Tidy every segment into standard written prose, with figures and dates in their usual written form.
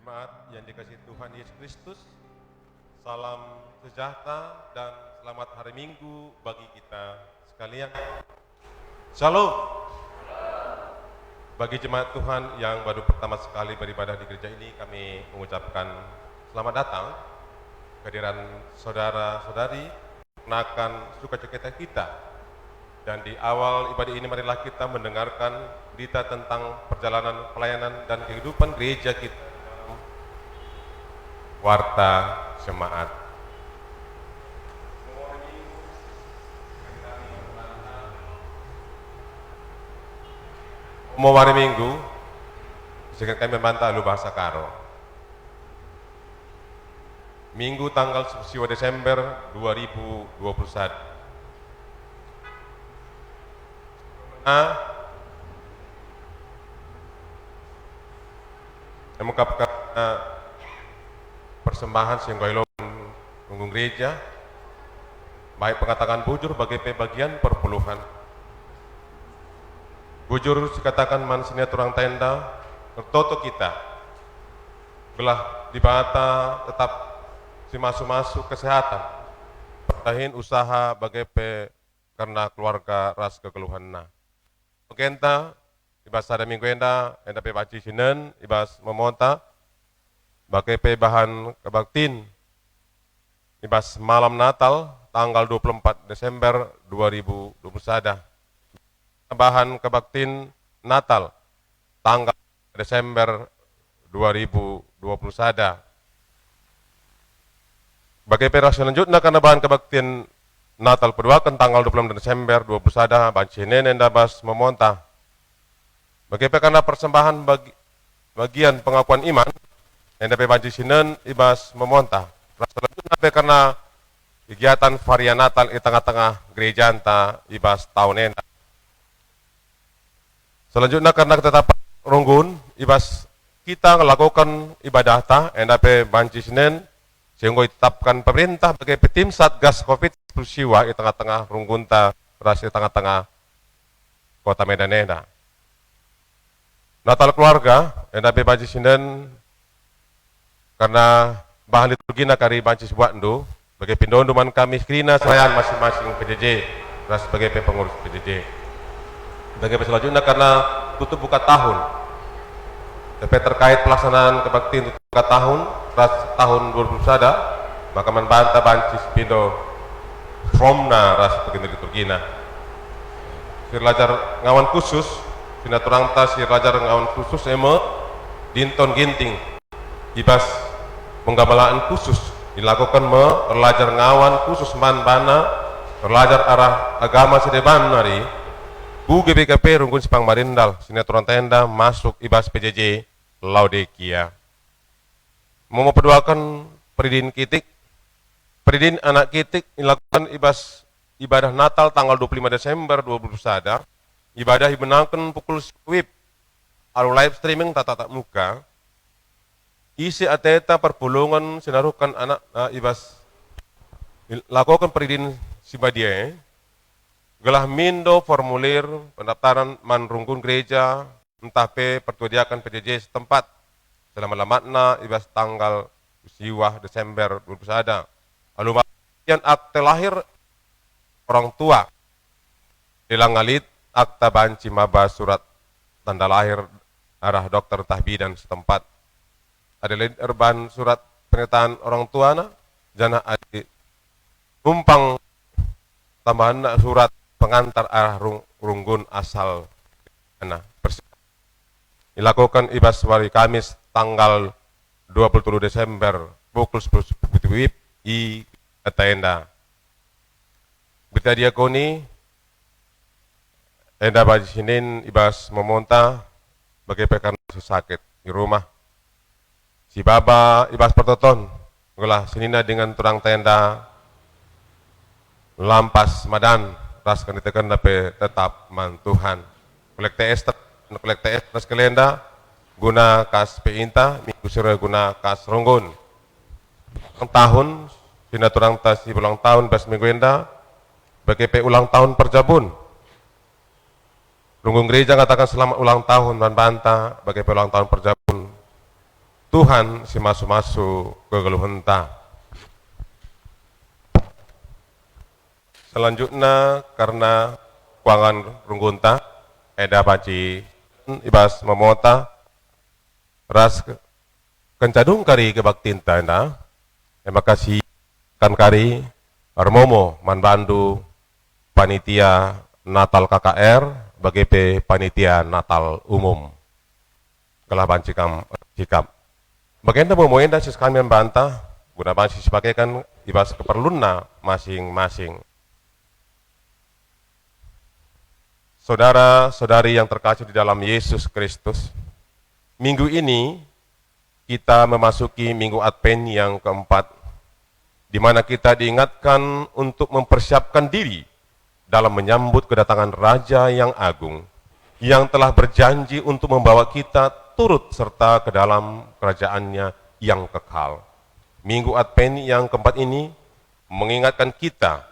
Jemaat yang dikasihi Tuhan Yesus Kristus, salam sejahtera dan selamat hari Minggu bagi kita sekalian. Shalom. Bagi jemaat Tuhan yang baru pertama sekali beribadah di gereja ini, kami mengucapkan selamat datang. Kehadiran saudara-saudari mengenalkan sukacita kita. Dan di awal ibadah ini marilah kita mendengarkan berita tentang perjalanan pelayanan dan kehidupan gereja kita. Warta Jemaat. Mau hari Minggu, jika kami membantah lu bahasa Karo. Minggu tanggal 10 Desember 2021. Yang mengungkapkan persembahan sehingga punggung gereja, baik pengatakan bujur bagi bagian perpuluhan. Bujur dikatakan mansinya turang tenda, tertoto kita, belah dibata tetap si masuk kesehatan, pertahin usaha bagi karena keluarga ras kekeluhan na. Ogenta, ibas ada minggu enda pe baci sinen, ibas memonta, bagi bahan kebaktin, ibas malam Natal, tanggal 24 Desember 2021. Bahan kebaktin Natal, tanggal Desember 2021. Bagi pera selanjutnya karena bahan kebaktin Natal kedua kan tanggal 26 Desember 2021, bancinen endabas memonta. Bagi karena persembahan bagian pengakuan iman, yang dapat banci sinen ibas memonta. Selanjutnya karena kegiatan varian Natal di tengah-tengah gereja anta ibas tahun enda. Selanjutnya karena ketetapan runggun ibas kita melakukan ibadah ta yang dapat banci sinen sehingga ditetapkan pemerintah sebagai tim Satgas COVID-19 di tengah-tengah runggun ta berhasil di tengah-tengah kota Medan enda. Natal keluarga yang dapat banci sinen karena bahan liturgi na kari bancis buat ndo sebagai pindonduman kami skrina serayaan masing-masing PJJ dan sebagai pengurus PJJ. Sebagai selanjutnya karena tutup buka tahun, tapi terkait pelaksanaan kebaktian tutup buka tahun tahun 2021, maka membantah bancis pindo fromna ras sebagai liturgi na. Sirlajar ngawan khusus, sinaturang tas sirlajar ngawan khusus dinton ginting ibas penggabalaan khusus dilakukan belajar ngawan khusus man bana belajar arah agama sedeban nari GBKP Runggun Sipang Marindal sinetron tenda masuk ibas PJJ Laodikia memperduakan peridin anak kitik dilakukan ibas ibadah Natal tanggal 25 Desember 2021. Ibadah dibenangkan pukul wib alu live streaming tatap muka isi ateta perpulungan sinarukan anak ibas lakukan peridin sibadia gelah mindo formulir pendaftaran manrunggun gereja entah pertudiakan PJJ setempat selama lamatna ibas tanggal usiwah Desember 2021. Lalu bagian akte lahir orang tua dilangalit akta banci maba surat tanda lahir arah dokter tahbidan setempat. Ada erban surat pernyataan orang tua na jana adi tumpang tambahan surat pengantar arah runggun asal na dilakukan ibas hari Kamis tanggal 27 Desember pukul 10 WIB di tenda. Berita diakoni enda bagi sinin ibas memonta bagi pekan sakit di rumah. Si baba ibas pertoton gelah senina dengan turang tenda lampas madan ras kan ditekan dape tetap man Tuhan kolek TS ras kelenda guna kas peinta minggu sore guna kas ronggon tahun sina turang tas si ulang tahun bas minggu enda bagi ulang tahun perjabun runggung gereja katakan selamat ulang tahun dan banta bagi ulang tahun perjabun Tuhan si masuk-masuk ke geluh henta. Selanjutnya karena kuangan runggunta eda baci ibas memota ras kencadung kari kebaktinta ena terima kasih kan kari armomo manbandu panitia Natal KKR bagi panitia Natal umum kelah bancikam sikap bagian mau enda kami membantah guna banci sebagai kan ibas keperluan masing-masing. Saudara-saudari yang terkasih di dalam Yesus Kristus, minggu ini kita memasuki minggu Advent yang keempat, di mana kita diingatkan untuk mempersiapkan diri dalam menyambut kedatangan Raja yang agung, yang telah berjanji untuk membawa kita turut serta ke dalam kerajaannya yang kekal. Minggu Advent yang keempat ini mengingatkan kita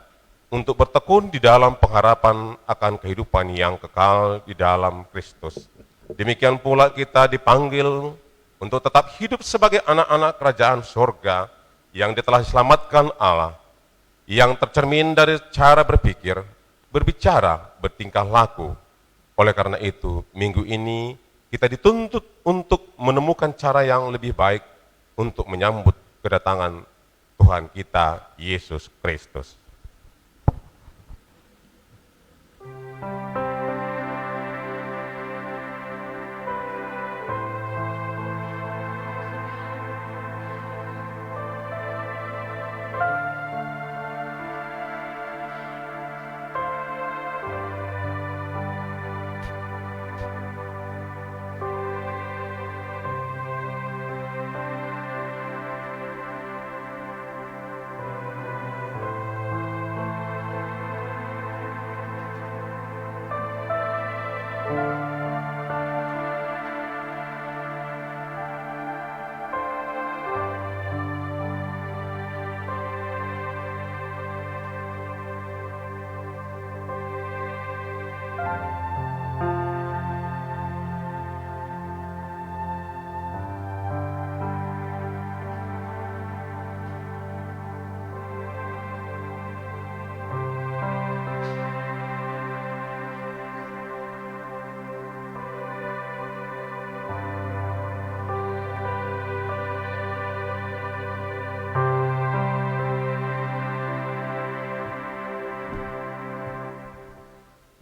untuk bertekun di dalam pengharapan akan kehidupan yang kekal di dalam Kristus. Demikian pula kita dipanggil untuk tetap hidup sebagai anak-anak kerajaan surga yang telah diselamatkan Allah, yang tercermin dari cara berpikir, berbicara, bertingkah laku. Oleh karena itu, minggu ini kita dituntut untuk menemukan cara yang lebih baik untuk menyambut kedatangan Tuhan kita, Yesus Kristus.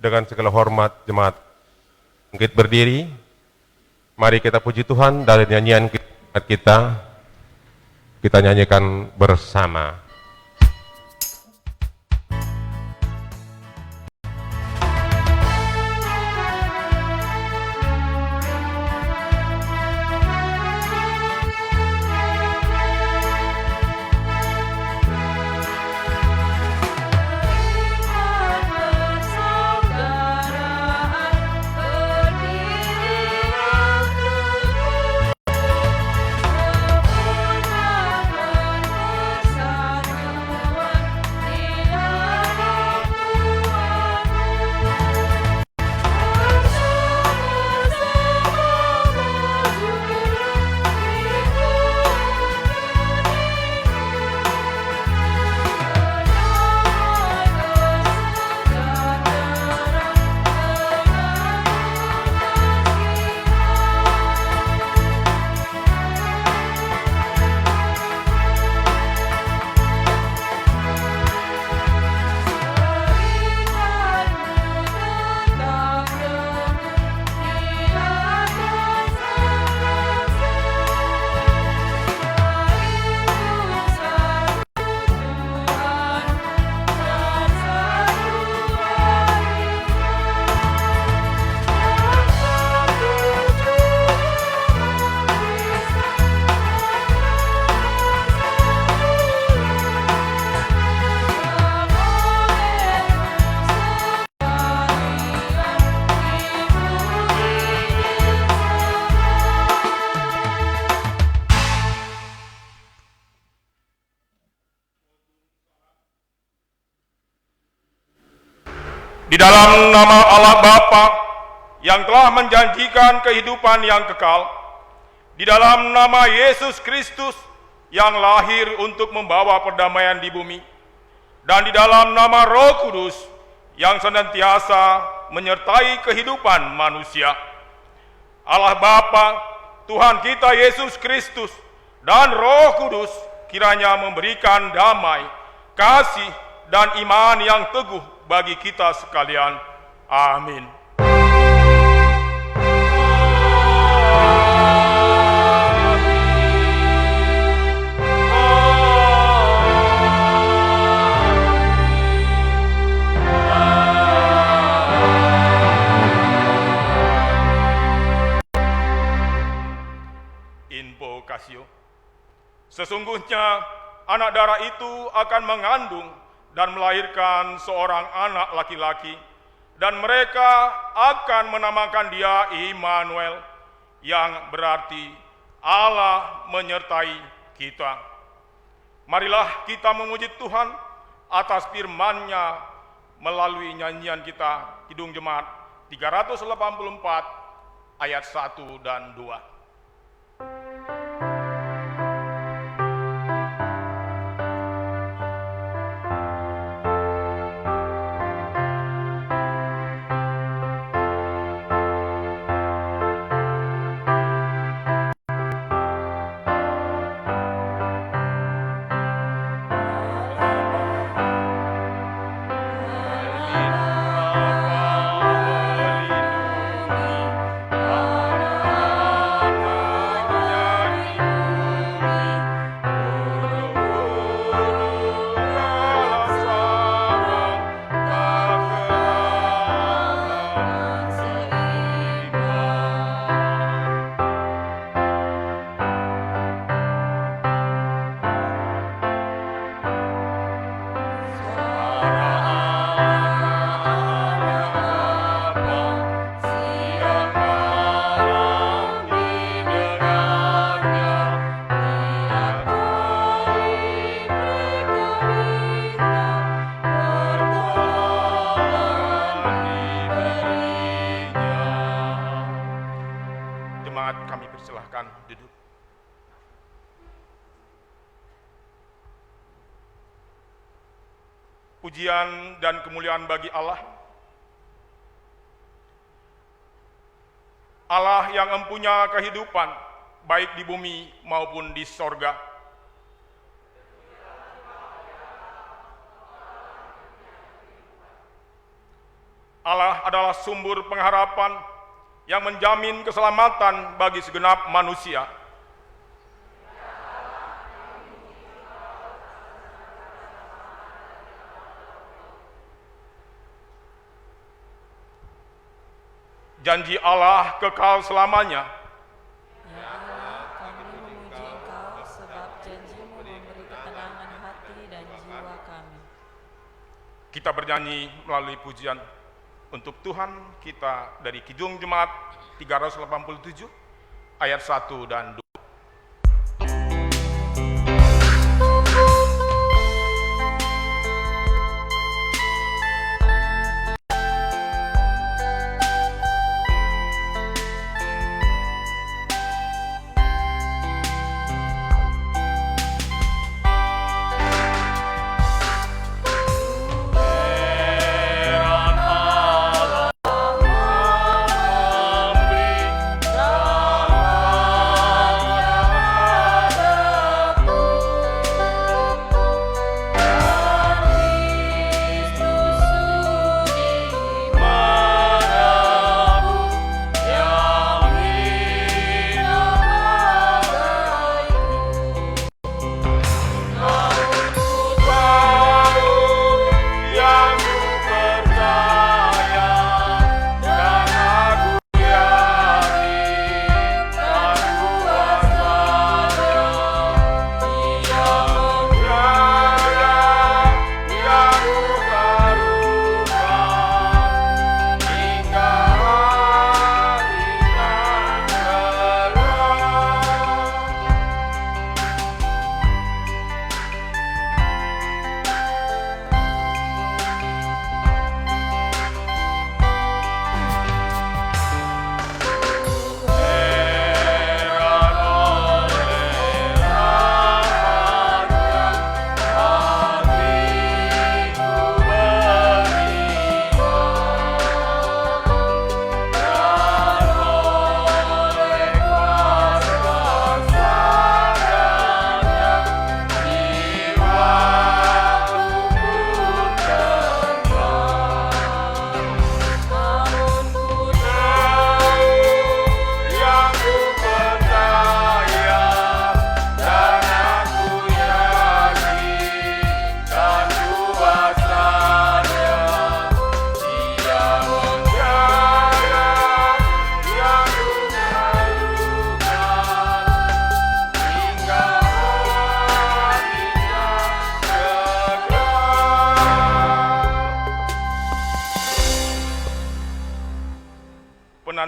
Dengan segala hormat jemaat bangkit berdiri, mari kita puji Tuhan dari nyanyian kita nyanyikan bersama. Di dalam nama Allah Bapa yang telah menjanjikan kehidupan yang kekal, Di dalam nama Yesus Kristus yang lahir untuk membawa perdamaian di bumi, dan di dalam nama Roh Kudus yang senantiasa menyertai kehidupan manusia. Allah Bapa, Tuhan kita Yesus Kristus, dan Roh Kudus kiranya memberikan damai, kasih, dan iman yang teguh bagi kita sekalian. Amin. Invokasio. Sesungguhnya anak darah itu akan mengandung dan melahirkan seorang anak laki-laki, dan mereka akan menamakan dia Immanuel, yang berarti Allah menyertai kita. Marilah kita memuji Tuhan atas firman-Nya melalui nyanyian kita, Kidung Jemaat 384 ayat 1 dan 2. Kami persilahkan duduk. Pujian dan kemuliaan bagi Allah. Allah yang empunya kehidupan baik di bumi maupun di sorga. Allah adalah sumber pengharapan yang menjamin keselamatan bagi segenap manusia. Janji Allah kekal selamanya. Ya Allah, kami memuji Engkau sebab janji-Mu memberi ketenangan hati dan jiwa kami. Kita bernyanyi melalui pujian untuk Tuhan kita dari Kidung Jemaat 387 ayat 1 dan 2.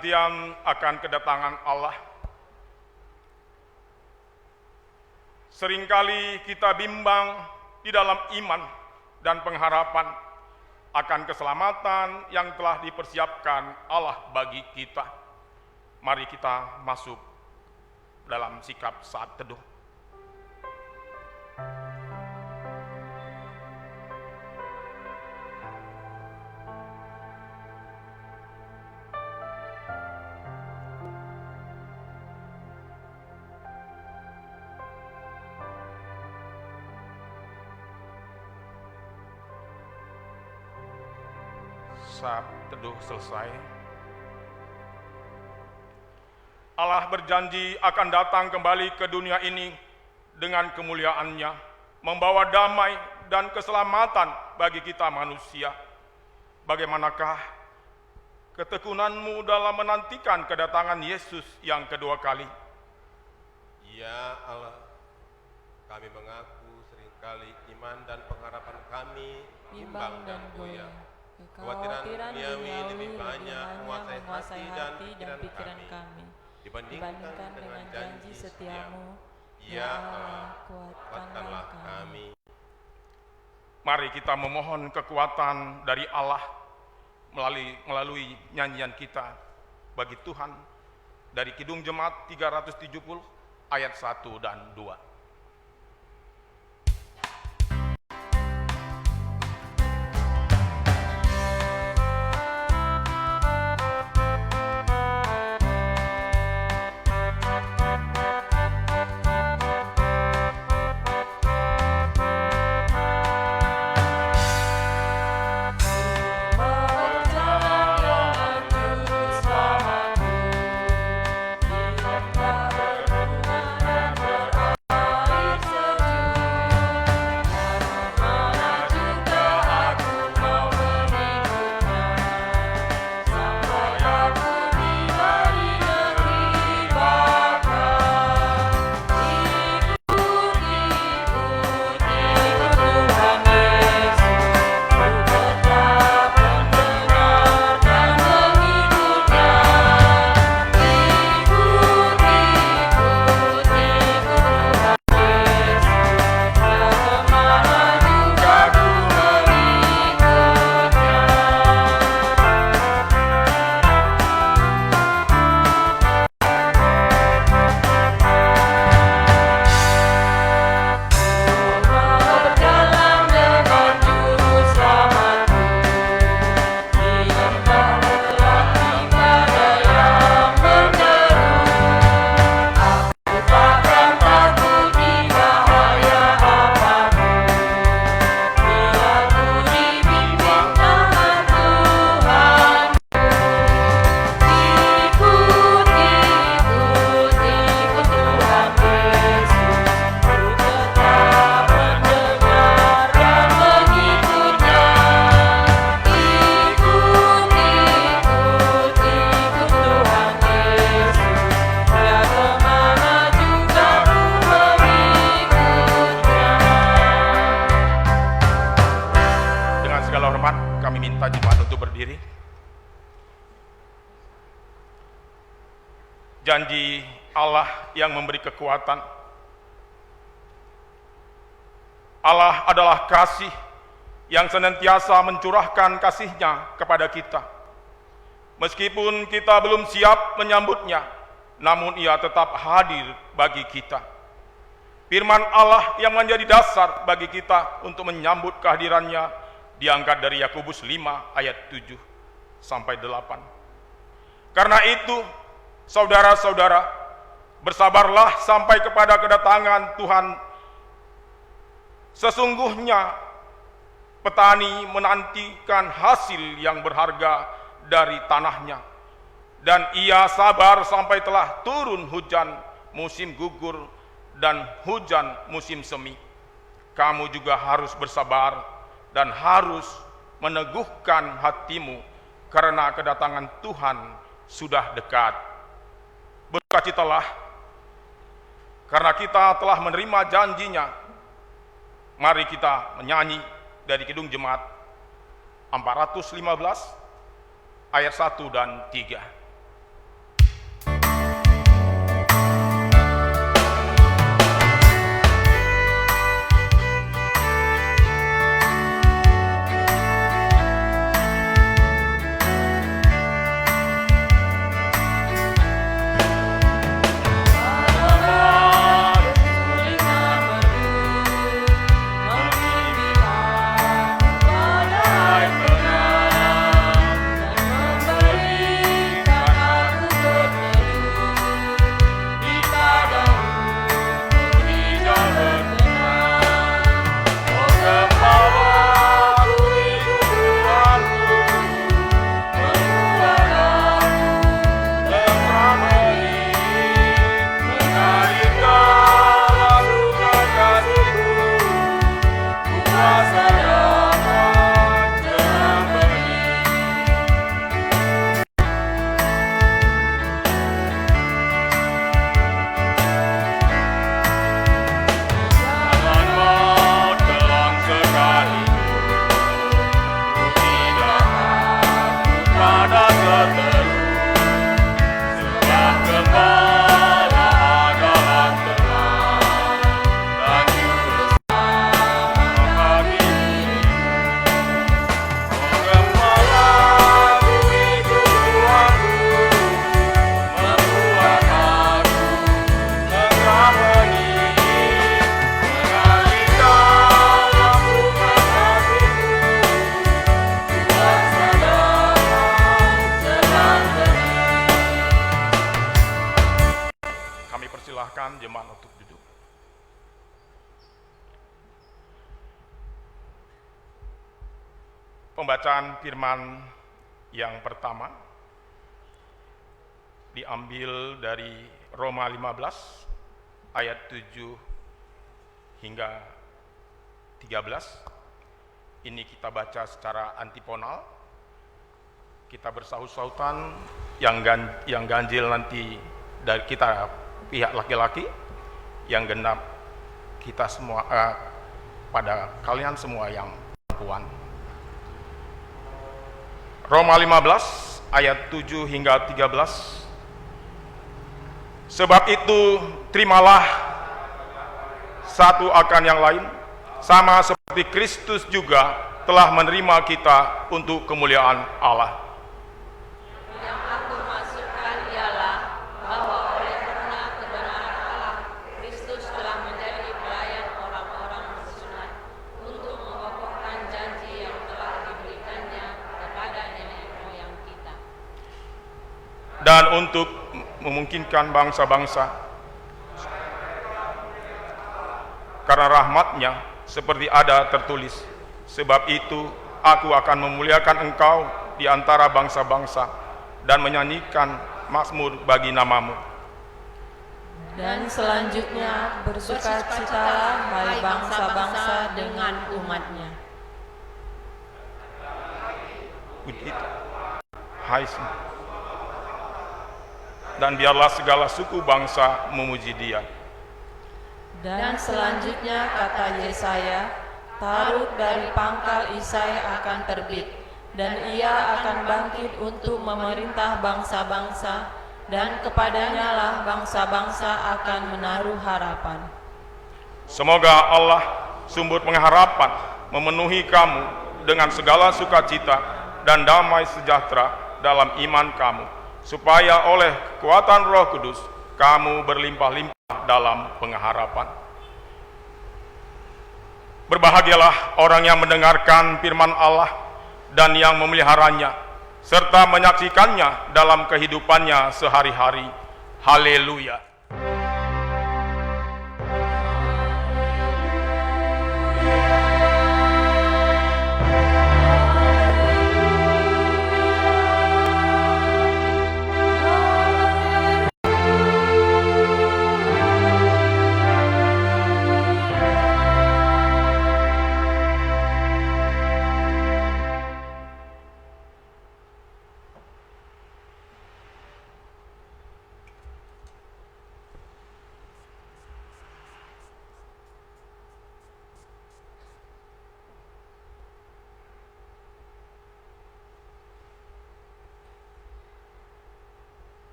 penantian akan kedatangan Allah. Seringkali kita bimbang di dalam iman dan pengharapan akan keselamatan yang telah dipersiapkan Allah bagi kita. Mari kita masuk dalam sikap saat teduh. Saat teduh selesai, Allah berjanji akan datang kembali ke dunia ini dengan kemuliaannya, membawa damai dan keselamatan bagi kita manusia. Bagaimanakah ketekunanmu dalam menantikan kedatangan Yesus yang kedua kali? Ya Allah, kami mengaku seringkali iman dan pengharapan kami bimbang dan goyah. Kekhawatiran Kekhawatiran duniawi lebih banyak menguasai menguasai hati dan pikiran pikiran kami dibandingkan dengan janji setiamu. Ya Allah, kuatkanlah kami. Mari kita memohon kekuatan dari Allah melalui nyanyian kita bagi Tuhan dari Kidung Jemaat 370 ayat 1 dan 2. Janji Allah yang memberi kekuatan. Allah adalah kasih yang senantiasa mencurahkan kasih-Nya kepada kita. Meskipun kita belum siap menyambutnya, namun Ia tetap hadir bagi kita. Firman Allah yang menjadi dasar bagi kita untuk menyambut kehadirannya diangkat dari Yakobus 5 ayat 7 sampai 8. Karena itu, saudara-saudara, bersabarlah sampai kepada kedatangan Tuhan. Sesungguhnya petani menantikan hasil yang berharga dari tanahnya, dan ia sabar sampai telah turun hujan musim gugur dan hujan musim semi. Kamu juga harus bersabar dan harus meneguhkan hatimu, karena kedatangan Tuhan sudah dekat. Bersukacitalah, karena kita telah menerima janji-Nya. Mari kita menyanyi dari Kidung Jemaat 415 ayat 1 dan 3. Pembacaan firman yang pertama diambil dari Roma 15 ayat 7 hingga 13. Ini kita baca secara antifonal. Kita bersaut-sautan, yang ganjil nanti dari kita pihak laki-laki, yang genap kita semua pada kalian semua yang perempuan. Roma 15 ayat 7 hingga 13. Sebab itu terimalah satu akan yang lain, sama seperti Kristus juga telah menerima kita untuk kemuliaan Allah. Yang aku maksudkan ialah bahwa oleh karena kebenaran Allah, Kristus telah menjadi pelayan orang-orang bersunat untuk mengokohkan janji yang telah diberikannya kepada nenek moyang kita. Dan untuk memungkinkan bangsa-bangsa karena rahmat-Nya, seperti ada tertulis, sebab itu aku akan memuliakan engkau di antara bangsa-bangsa dan menyanyikan mazmur bagi namamu. Dan selanjutnya bersukacitalah hai bangsa-bangsa dengan umat-Nya. Hai, dan biarlah segala suku bangsa memuji Dia. Dan selanjutnya kata Yesaya, Taruk dari pangkal Isai akan terbit, dan ia akan bangkit untuk memerintah bangsa-bangsa, dan kepadanya lah bangsa-bangsa akan menaruh harapan. Semoga Allah, sumber pengharapan, memenuhi kamu dengan segala sukacita dan damai sejahtera dalam iman kamu, supaya oleh kekuatan Roh Kudus kamu berlimpah-limpah dalam pengharapan. Berbahagialah orang yang mendengarkan firman Allah dan yang memeliharanya, serta menyaksikannya dalam kehidupannya sehari-hari. Haleluya.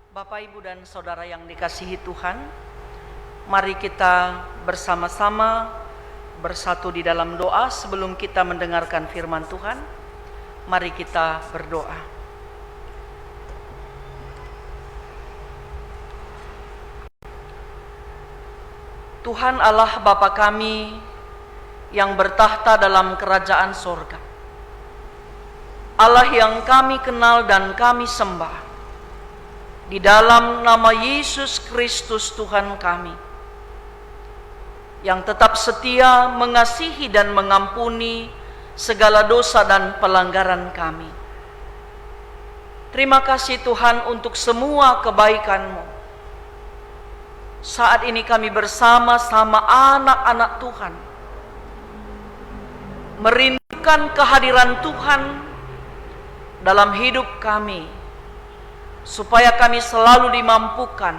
Bapak, Ibu, dan Saudara yang dikasihi Tuhan, mari kita bersama-sama bersatu di dalam doa sebelum kita mendengarkan firman Tuhan. Mari kita berdoa. Tuhan Allah Bapa kami yang bertahta dalam kerajaan sorga, Allah yang kami kenal dan kami sembah, di dalam nama Yesus Kristus Tuhan kami, yang tetap setia mengasihi dan mengampuni segala dosa dan pelanggaran kami. Terima kasih Tuhan untuk semua kebaikan-Mu. Saat ini kami bersama-sama anak-anak Tuhan merindukan kehadiran Tuhan dalam hidup kami, supaya kami selalu dimampukan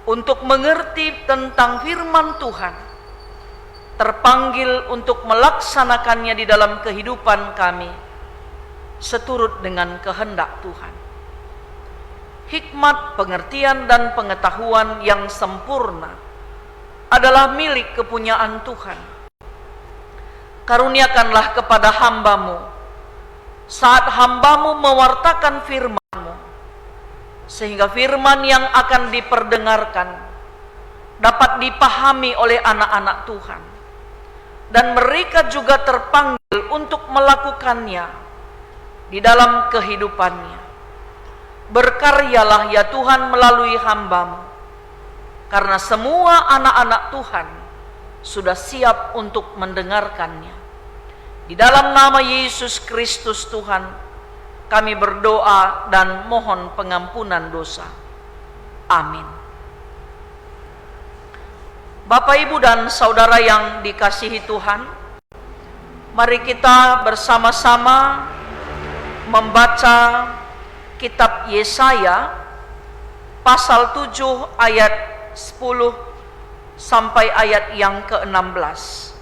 untuk mengerti tentang firman Tuhan, terpanggil untuk melaksanakannya di dalam kehidupan kami seturut dengan kehendak Tuhan. Hikmat, pengertian, dan pengetahuan yang sempurna adalah milik kepunyaan Tuhan. Karuniakanlah kepada hamba-Mu saat hamba-Mu mewartakan firman-Mu, sehingga firman yang akan diperdengarkan dapat dipahami oleh anak-anak Tuhan, dan mereka juga terpanggil untuk melakukannya di dalam kehidupannya. Berkaryalah ya Tuhan melalui hamba-Mu, karena semua anak-anak Tuhan sudah siap untuk mendengarkannya. Di dalam nama Yesus Kristus Tuhan, kami berdoa dan mohon pengampunan dosa. Amin. Bapak, Ibu, dan Saudara yang dikasihi Tuhan, mari kita bersama-sama membaca kitab Yesaya pasal 7 ayat 10 sampai ayat yang ke-16.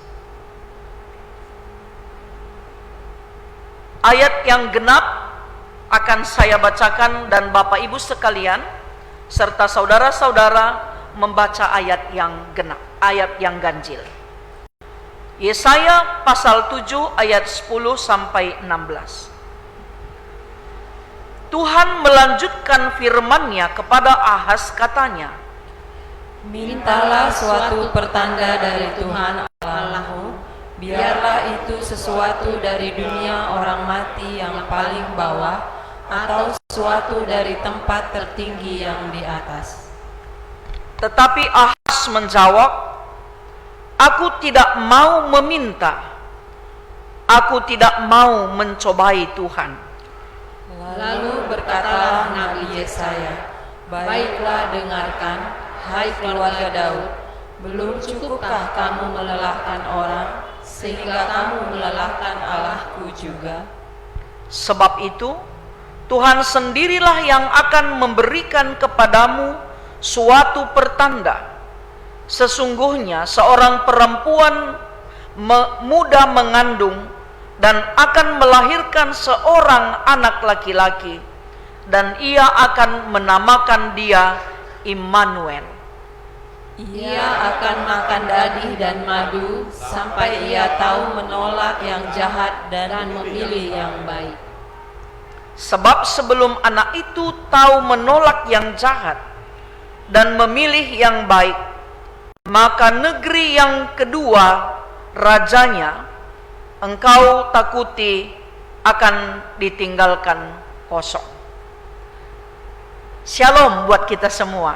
Ayat yang genap akan saya bacakan dan Bapak Ibu sekalian serta saudara-saudara membaca ayat yang genap, ayat yang ganjil. Yesaya pasal 7 ayat 10 sampai 16. Tuhan melanjutkan firman-Nya kepada Ahaz, katanya, mintalah suatu pertanda dari Tuhan Allahmu, biarlah itu sesuatu dari dunia orang mati yang paling bawah, atau sesuatu dari tempat tertinggi yang di atas. Tetapi Ahaz menjawab, aku tidak mau meminta, aku tidak mau mencobai Tuhan. Lalu berkatalah Nabi Yesaya, baiklah dengarkan, hai keluarga Daud, belum cukupkah kamu melelahkan orang, sehingga kamu melelahkan Allahku juga? Sebab itu, Tuhan sendirilah yang akan memberikan kepadamu suatu pertanda. Sesungguhnya seorang perempuan muda mengandung dan akan melahirkan seorang anak laki-laki, dan ia akan menamakan dia Immanuel. Ia akan makan daging dan madu sampai ia tahu menolak yang jahat dan memilih yang baik. Sebab sebelum anak itu tahu menolak yang jahat dan memilih yang baik, maka negeri yang kedua rajanya engkau takuti akan ditinggalkan kosong. Shalom buat kita semua.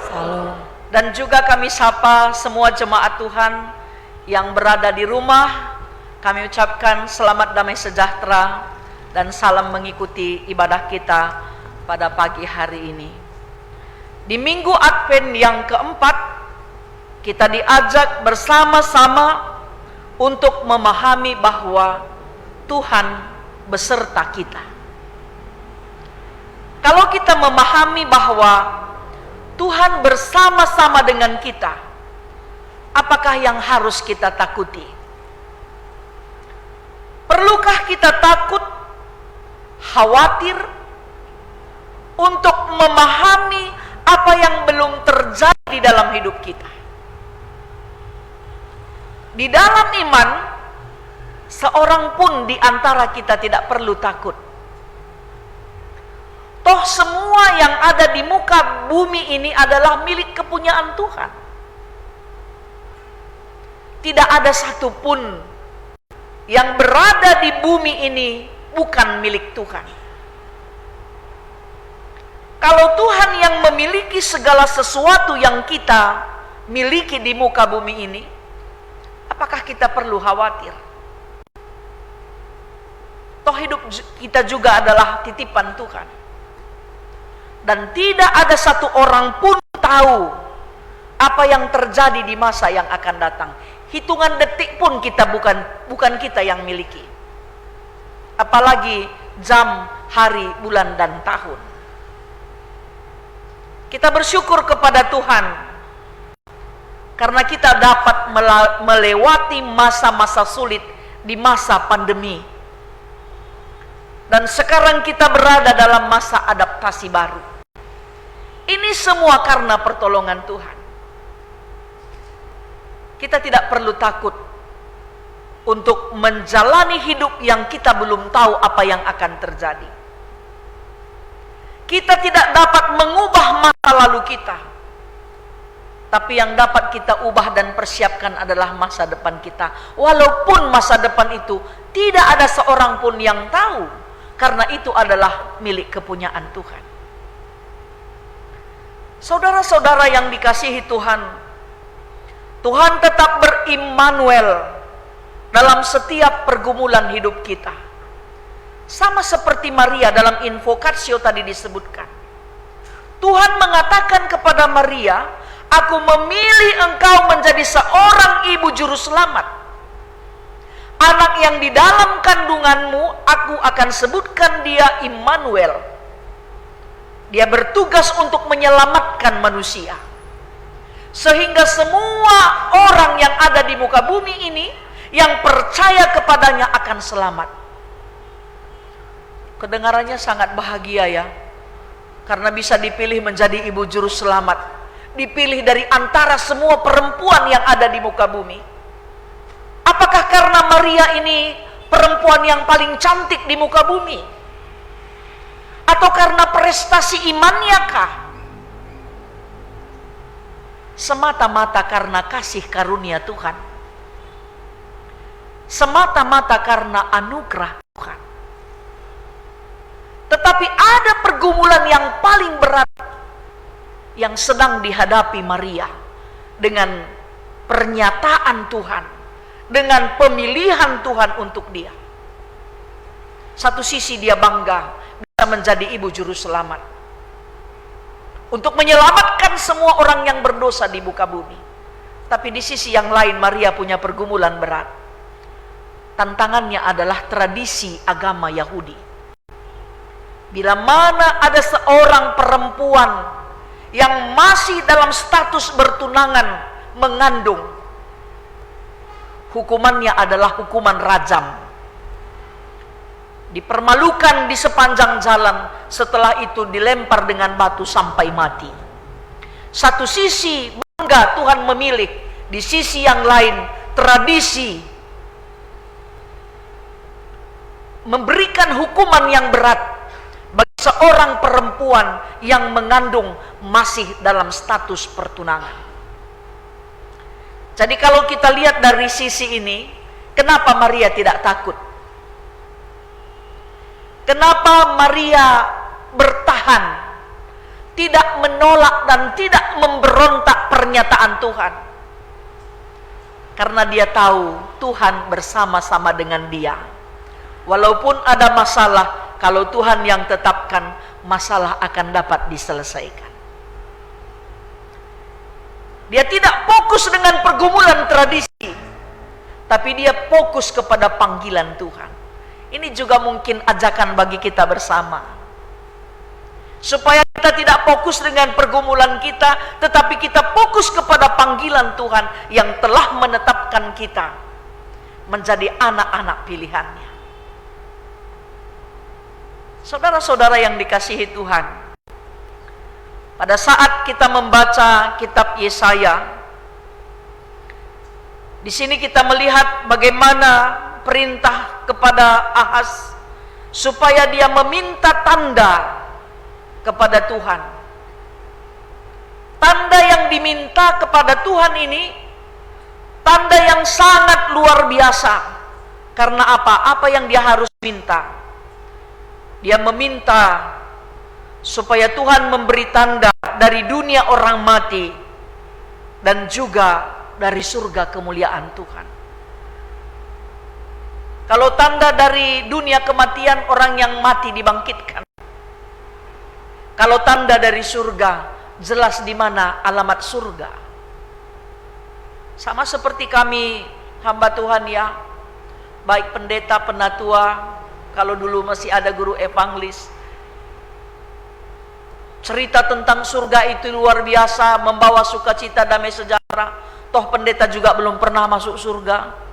Salam. Dan juga kami sapa semua jemaat Tuhan yang berada di rumah. Kami ucapkan selamat damai sejahtera dan salam mengikuti ibadah kita pada pagi hari ini. Di minggu Advent yang keempat, kita diajak bersama-sama untuk memahami bahwa Tuhan beserta kita. Kalau kita memahami bahwa Tuhan bersama-sama dengan kita, apakah yang harus kita takuti? Perlukah kita takut, khawatir untuk memahami apa yang belum terjadi di dalam hidup kita? Di dalam iman, seorang pun di antara kita tidak perlu takut. Toh semua yang ada di muka bumi ini adalah milik kepunyaan Tuhan. Tidak ada satupun yang berada di bumi ini bukan milik Tuhan. Kalau Tuhan yang memiliki segala sesuatu yang kita miliki di muka bumi ini, apakah kita perlu khawatir? Toh hidup kita juga adalah titipan Tuhan. Dan tidak ada satu orang pun tahu apa yang terjadi di masa yang akan datang. Hitungan detik pun kita bukan kita yang miliki. Apalagi jam, hari, bulan, dan tahun. Kita bersyukur kepada Tuhan karena kita dapat melewati masa-masa sulit di masa pandemi. Dan sekarang kita berada dalam masa adaptasi baru. Ini semua karena pertolongan Tuhan. Kita tidak perlu takut untuk menjalani hidup yang kita belum tahu apa yang akan terjadi. Kita tidak dapat mengubah masa lalu kita. Tapi yang dapat kita ubah dan persiapkan adalah masa depan kita. Walaupun masa depan itu tidak ada seorang pun yang tahu, karena itu adalah milik kepunyaan Tuhan. Saudara-saudara yang dikasihi Tuhan, Tuhan tetap berimmanuel dalam setiap pergumulan hidup kita. Sama seperti Maria dalam invokatio tadi disebutkan. Tuhan mengatakan kepada Maria, "Aku memilih engkau menjadi seorang ibu juru selamat. Anak yang di dalam kandunganmu, aku akan sebutkan dia Immanuel." Dia bertugas untuk menyelamatkan manusia. Sehingga semua orang yang ada di muka bumi ini yang percaya kepadanya akan selamat. Kedengarannya sangat bahagia ya. Karena bisa dipilih menjadi ibu juru selamat. Dipilih dari antara semua perempuan yang ada di muka bumi. Apakah karena Maria ini perempuan yang paling cantik di muka bumi? Atau karena prestasi imannya kah? Semata-mata karena kasih karunia Tuhan. Semata-mata karena anugerah Tuhan. Tetapi ada pergumulan yang paling berat yang sedang dihadapi Maria dengan pernyataan Tuhan, dengan pemilihan Tuhan untuk dia. Satu sisi dia bangga bisa menjadi ibu juru selamat untuk menyelamatkan semua orang yang berdosa di muka bumi. Tapi di sisi yang lain Maria punya pergumulan berat. Tantangannya adalah tradisi agama Yahudi. Bila mana ada seorang perempuan yang masih dalam status bertunangan mengandung, hukumannya adalah hukuman rajam. Dipermalukan di sepanjang jalan, setelah itu dilempar dengan batu sampai mati. Satu sisi bangga Tuhan memilih, di sisi yang lain tradisi memberikan hukuman yang berat bagi seorang perempuan yang mengandung masih dalam status pertunangan. Jadi kalau kita lihat dari sisi ini, kenapa Maria tidak takut? Kenapa Maria bertahan, tidak menolak dan tidak memberontak pernyataan Tuhan? Karena dia tahu Tuhan bersama-sama dengan dia. Walaupun ada masalah, kalau Tuhan yang tetapkan, masalah akan dapat diselesaikan. Dia tidak fokus dengan pergumulan tradisi, tapi dia fokus kepada panggilan Tuhan. Ini juga mungkin ajakan bagi kita bersama. Supaya kita tidak fokus dengan pergumulan kita, tetapi kita fokus kepada panggilan Tuhan yang telah menetapkan kita menjadi anak-anak pilihannya. Saudara-saudara yang dikasihi Tuhan, pada saat kita membaca kitab Yesaya, di sini kita melihat bagaimana perintah kepada Ahaz supaya dia meminta tanda kepada Tuhan. Tanda yang diminta kepada Tuhan ini tanda yang sangat luar biasa. Karena apa? Apa yang dia harus minta? Dia meminta supaya Tuhan memberi tanda dari dunia orang mati dan juga dari surga kemuliaan Tuhan. Kalau tanda dari dunia kematian, orang yang mati dibangkitkan. Kalau tanda dari surga, jelas di mana alamat surga. Sama seperti kami hamba Tuhan ya, baik pendeta, penatua, kalau dulu masih ada guru evangelis, cerita tentang surga itu luar biasa, membawa sukacita, damai sejahtera. Toh pendeta juga belum pernah masuk surga.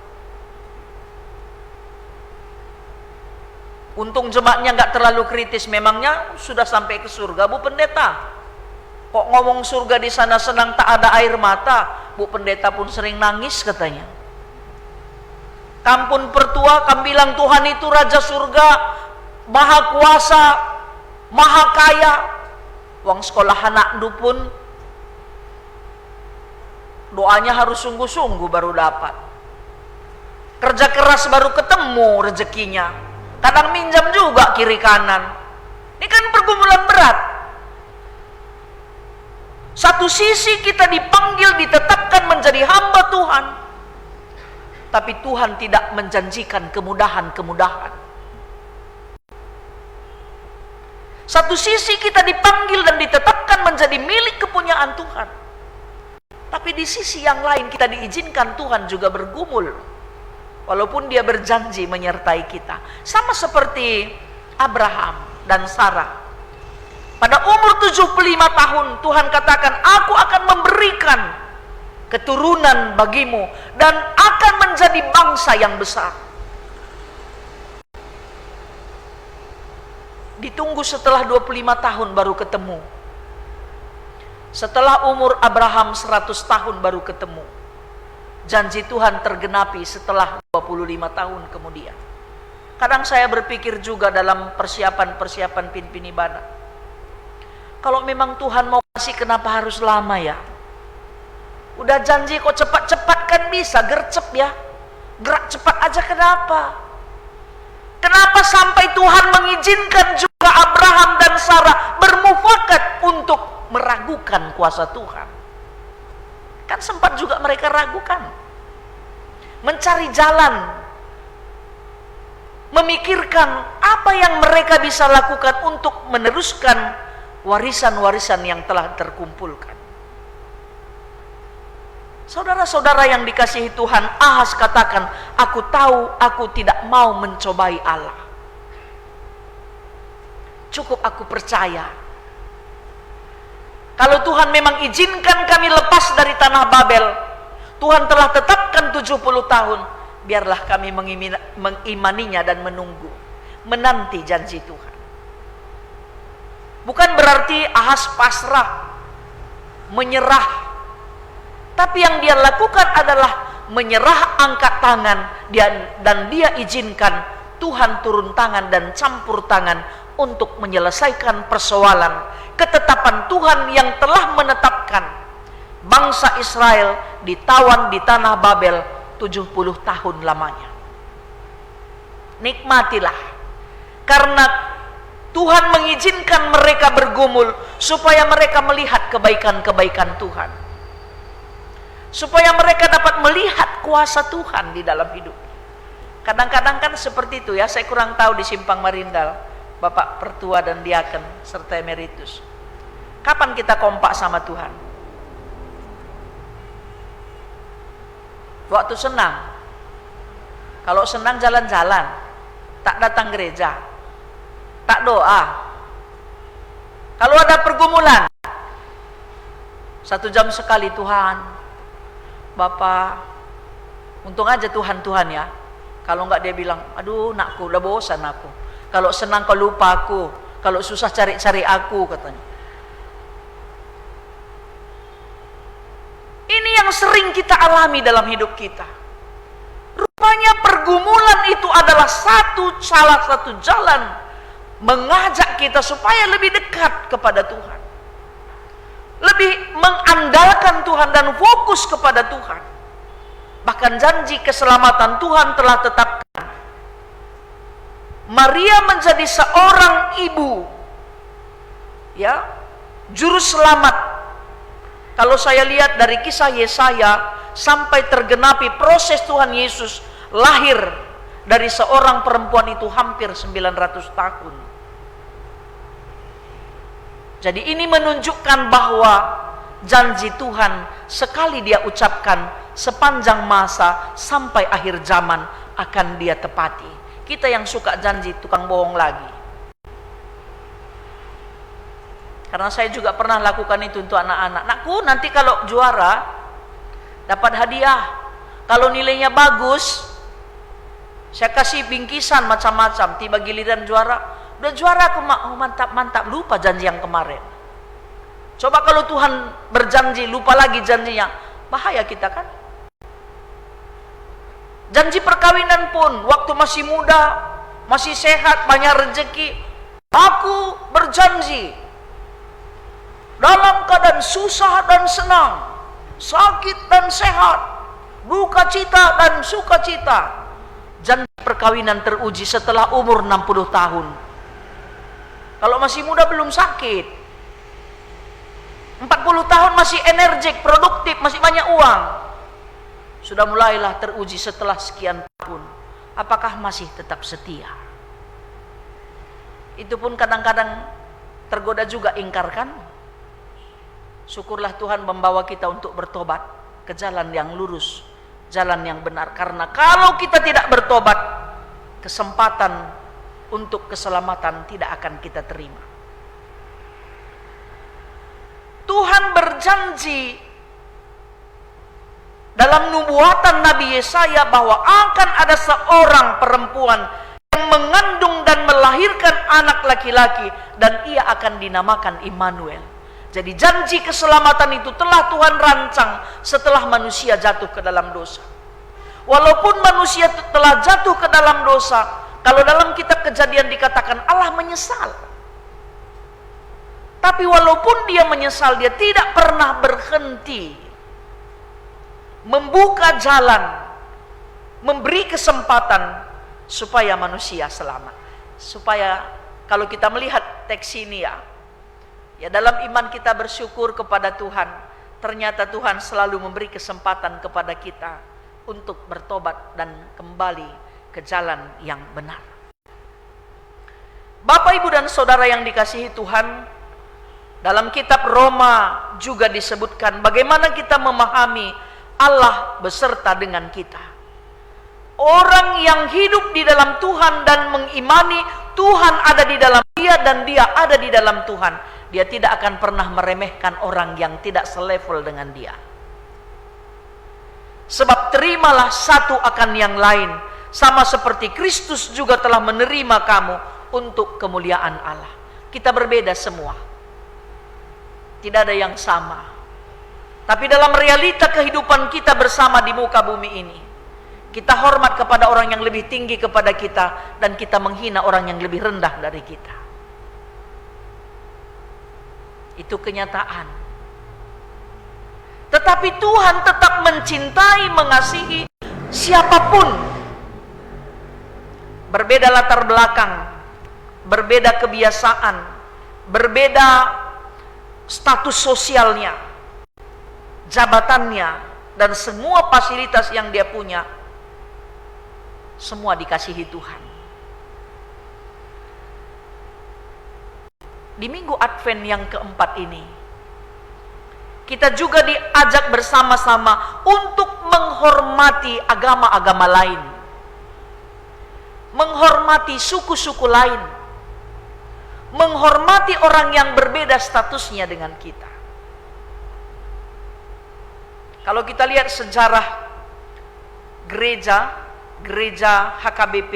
Untung jemaatnya nggak terlalu kritis. Memangnya sudah sampai ke surga, Bu Pendeta? Kok ngomong surga di sana senang tak ada air mata? Bu Pendeta pun sering nangis katanya. Kampun pertua, kami bilang Tuhan itu Raja Surga, Maha Kuasa, Maha Kaya. Uang sekolah anak du pun doanya harus sungguh-sungguh baru dapat. Kerja keras baru ketemu rezekinya. Kadang minjam juga kiri kanan. Ini kan pergumulan berat. Satu sisi kita dipanggil, ditetapkan menjadi hamba Tuhan, tapi Tuhan tidak menjanjikan kemudahan-kemudahan. Satu sisi kita dipanggil dan ditetapkan menjadi milik kepunyaan Tuhan, tapi di sisi yang lain kita diizinkan Tuhan juga bergumul, walaupun dia berjanji menyertai kita. Sama seperti Abraham dan Sarah. Pada umur 75 tahun Tuhan katakan, aku akan memberikan keturunan bagimu dan akan menjadi bangsa yang besar. Ditunggu setelah 25 tahun baru ketemu. Setelah umur Abraham 100 tahun baru ketemu. Janji Tuhan tergenapi setelah 25 tahun kemudian. Kadang saya berpikir juga dalam persiapan-persiapan pimpin ibadah, kalau memang Tuhan mau kasih, kenapa harus lama ya? Udah janji kok cepat-cepat kan bisa, gercep ya. Gerak cepat aja, kenapa? Kenapa sampai Tuhan mengizinkan juga Abraham dan Sarah bermufakat untuk meragukan kuasa Tuhan? Kan sempat juga mereka ragukan. Mencari jalan, memikirkan apa yang mereka bisa lakukan untuk meneruskan warisan-warisan yang telah terkumpulkan. Saudara-saudara yang dikasihi Tuhan, Ahas katakan, aku tahu aku tidak mau mencobai Allah. Cukup aku percaya. Kalau Tuhan memang izinkan kami lepas dari tanah Babel, Tuhan telah tetapkan 70 tahun, biarlah kami mengimaninya dan menunggu, menanti janji Tuhan. Bukan berarti Ahas pasrah, menyerah. Tapi yang dia lakukan adalah menyerah, angkat tangan, dan dia izinkan Tuhan turun tangan dan campur tangan untuk menyelesaikan persoalan ketetapan Tuhan yang telah menetapkan bangsa Israel ditawan di tanah Babel 70 tahun lamanya. Nikmatilah, karena Tuhan mengizinkan mereka bergumul supaya mereka melihat kebaikan-kebaikan Tuhan, supaya mereka dapat melihat kuasa Tuhan di dalam hidup. Kadang-kadang kan seperti itu ya. Saya kurang tahu di Simpang Marindal, Bapak Pertua dan Diaken serta Emeritus, kapan kita kompak sama Tuhan? Waktu senang. Kalau senang jalan-jalan, tak datang gereja, tak doa. Kalau ada pergumulan, 1 jam sekali, Tuhan, Bapak, untung aja Tuhan ya. Kalau enggak dia bilang, aduh nakku, udah bosan aku. Kalau senang kau lupa aku, kalau susah cari-cari aku, katanya. Ini yang sering kita alami dalam hidup kita. Rupanya pergumulan itu adalah salah satu jalan mengajak kita supaya lebih dekat kepada Tuhan, lebih mengandalkan Tuhan dan fokus kepada Tuhan. Bahkan janji keselamatan Tuhan telah tetapkan. Maria menjadi seorang ibu, ya, juru selamat. Kalau saya lihat dari kisah Yesaya sampai tergenapi proses Tuhan Yesus lahir dari seorang perempuan itu hampir 900 tahun. Jadi ini menunjukkan bahwa janji Tuhan sekali dia ucapkan sepanjang masa sampai akhir zaman akan dia tepati. Kita yang suka janji tukang bohong lagi. Karena saya juga pernah lakukan itu untuk anak-anak. Nakku, nanti kalau juara dapat hadiah. Kalau nilainya bagus, saya kasih bingkisan macam-macam. Tiba giliran juara, udah juara aku, mantap, lupa janji yang kemarin. Coba kalau Tuhan berjanji lupa lagi janjinya, bahaya kita kan. Janji perkawinan pun waktu masih muda, masih sehat, banyak rezeki, aku berjanji dalam keadaan susah dan senang, sakit dan sehat, duka cita dan sukacita. Janji perkawinan teruji setelah umur 60 tahun. Kalau masih muda belum sakit. 40 tahun masih energik, produktif, masih banyak uang. Sudah mulailah teruji setelah sekian tahun. Apakah masih tetap setia? Itu pun kadang-kadang tergoda juga ingkarkan. Syukurlah Tuhan membawa kita untuk bertobat ke jalan yang lurus, jalan yang benar. Karena kalau kita tidak bertobat, kesempatan untuk keselamatan tidak akan kita terima. Tuhan berjanji dalam nubuatan Nabi Yesaya bahwa akan ada seorang perempuan yang mengandung dan melahirkan anak laki-laki, dan ia akan dinamakan Immanuel. Jadi janji keselamatan itu telah Tuhan rancang setelah manusia jatuh ke dalam dosa. Walaupun manusia telah jatuh ke dalam dosa, kalau dalam kitab Kejadian dikatakan Allah menyesal. Tapi walaupun dia menyesal, dia tidak pernah berhenti membuka jalan, memberi kesempatan supaya manusia selamat. Supaya kalau kita melihat teks ini ya dalam iman kita bersyukur kepada Tuhan. Ternyata Tuhan selalu memberi kesempatan kepada kita untuk bertobat dan kembali ke jalan yang benar. Bapak, Ibu, dan Saudara yang dikasihi Tuhan, dalam kitab Roma juga disebutkan bagaimana kita memahami Allah beserta dengan kita. Orang yang hidup di dalam Tuhan dan mengimani Tuhan ada di dalam dia dan dia ada di dalam Tuhan, dia tidak akan pernah meremehkan orang yang tidak selevel dengan dia. Sebab terimalah satu akan yang lain, sama seperti Kristus juga telah menerima kamu untuk kemuliaan Allah. Kita berbeda semua, tidak ada yang sama. Tapi dalam realita kehidupan kita bersama di muka bumi ini, kita hormat kepada orang yang lebih tinggi kepada kita, dan kita menghina orang yang lebih rendah dari kita. Itu kenyataan. Tetapi Tuhan tetap mencintai, mengasihi siapapun. Berbeda latar belakang, berbeda kebiasaan, berbeda status sosialnya, jabatannya, dan semua fasilitas yang dia punya, semua dikasihi Tuhan. Di minggu Advent yang keempat ini, kita juga diajak bersama-sama untuk menghormati agama-agama lain, menghormati suku-suku lain, menghormati orang yang berbeda statusnya dengan kita. Kalau kita lihat sejarah gereja HKBP,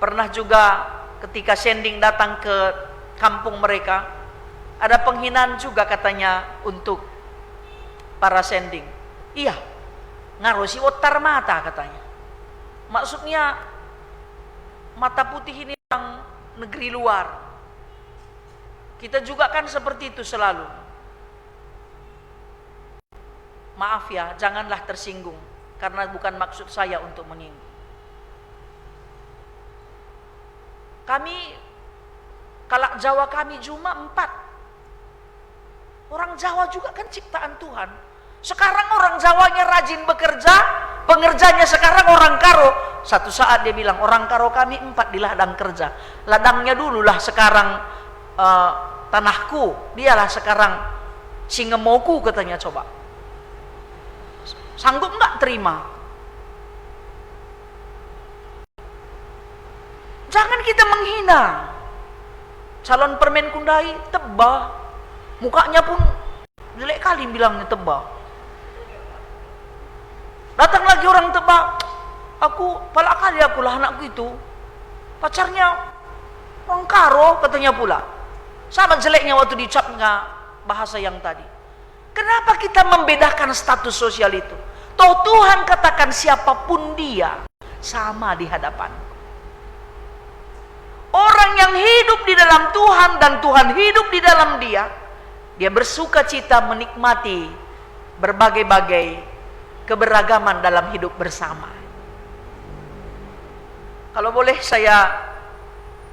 pernah juga ketika sending datang ke kampung mereka, ada penghinaan juga katanya untuk para sending. Iya, ngarusi otar mata katanya. Maksudnya mata putih ini yang negeri luar. Kita juga kan seperti itu selalu. Maaf ya, janganlah tersinggung, karena bukan maksud saya untuk menyinggung. Kami, kalak Jawa kami cuma 4. Orang Jawa juga kan ciptaan Tuhan. Sekarang orang Jawanya rajin bekerja, pengerjanya sekarang orang Karo. Satu saat dia bilang, orang Karo kami 4 di ladang kerja. Ladangnya dululah sekarang tanahku, dialah sekarang singemoku katanya. Coba, sanggup nggak terima? Jangan kita menghina. Calon permen Kundai tebal, mukanya pun jelek kali bilangnya tebal. Datang lagi orang tebal, aku pala kali akulah anakku itu pacarnya orang Karo katanya pula. Sama jeleknya waktu diucapnya bahasa yang tadi. Kenapa kita membedakan status sosial itu? Toh Tuhan katakan siapapun dia sama di hadapan. Orang yang hidup di dalam Tuhan dan Tuhan hidup di dalam dia, dia bersuka cita menikmati berbagai-bagai keberagaman dalam hidup bersama. Kalau boleh saya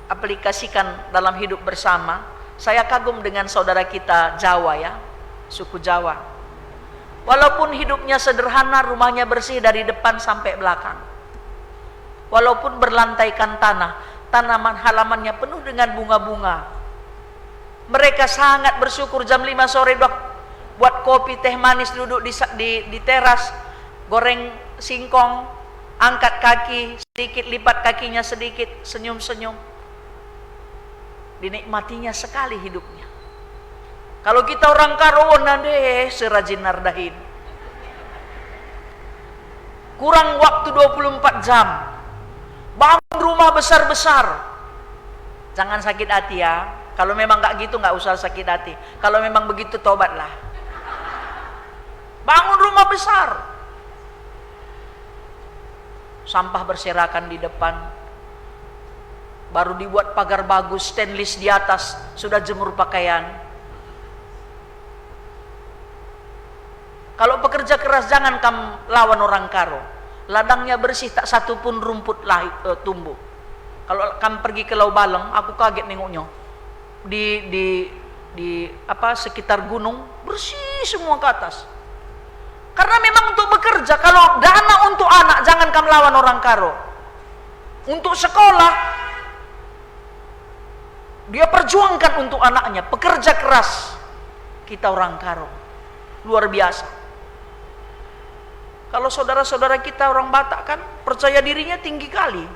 aplikasikan dalam hidup bersama, Saya kagum dengan saudara kita Jawa ya, suku Jawa. Walaupun hidupnya sederhana, rumahnya bersih dari depan sampai belakang. Walaupun berlantaikan tanah, tanaman halamannya penuh dengan bunga-bunga. Mereka sangat bersyukur jam 5 sore buat kopi teh manis, duduk di teras, goreng singkong, angkat kaki sedikit, lipat kakinya sedikit, senyum-senyum. Dinikmatinya sekali hidupnya. Kalau kita orang Karo, deh serajin nardahin. Kurang waktu 24 jam. Bangun rumah besar-besar. Jangan sakit hati ya. Kalau memang nggak gitu nggak usah sakit hati. Kalau memang begitu tobatlah. Bangun rumah besar. Sampah berserakan di depan. Baru dibuat pagar bagus, stainless di atas, sudah jemur pakaian. Kalau pekerja keras jangan kamu lawan orang Karo. Ladangnya bersih, tak satu pun rumput tumbuh. Kalau kamu pergi ke Lau Baleng, aku kaget nengoknya. Di sekitar gunung bersih semua ke atas. Karena memang untuk bekerja, kalau dana untuk anak jangan kamu lawan orang Karo. Untuk sekolah dia perjuangkan untuk anaknya, pekerja keras. Kita orang Karo luar biasa. Kalau saudara-saudara kita orang Batak kan percaya dirinya tinggi kali,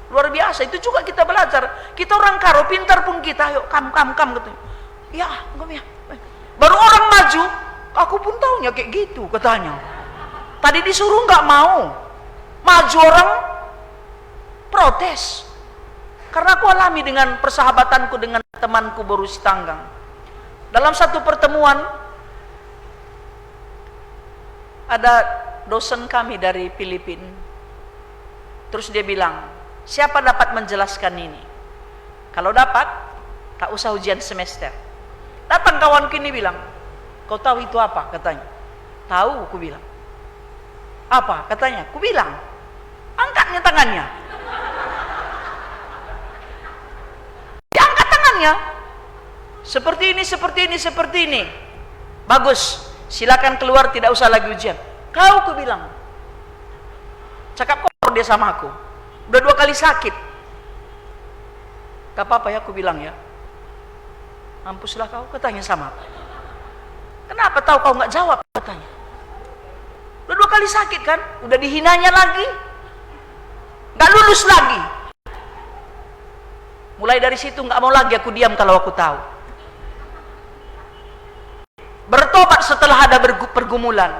luar biasa. Itu juga kita belajar. Kita orang Karo pintar pun kita, yuk kam gitu. Ya, ya. Baru orang maju, aku pun taunya kayak gitu katanya. Tadi disuruh nggak mau maju, orang protes. Karena aku alami dengan persahabatanku dengan temanku Boris Tanggang. Dalam satu pertemuan ada dosen kami dari Filipina. Terus dia bilang, siapa dapat menjelaskan ini? Kalau dapat, tak usah ujian semester. Datang kawanku ini bilang, kau tahu itu apa? Katanya. Tahu, aku bilang. Apa? Katanya. Aku bilang, angkatnya tangannya. Diangkat tangannya. Seperti ini, seperti ini, seperti ini. Bagus. Silakan keluar, tidak usah lagi ujian. Kau, aku bilang. Cakap kotor dia sama aku. Udah 2 kali sakit. Gak apa-apa ya, aku bilang ya. Mampuslah kau, katanya sama aku. Kenapa tahu kau nggak jawab, katanya. Udah 2 kali sakit kan? Udah dihinanya lagi. Gak lulus lagi. Mulai dari situ nggak mau lagi aku diam kalau aku tahu. Bertobat setelah ada pergumulan.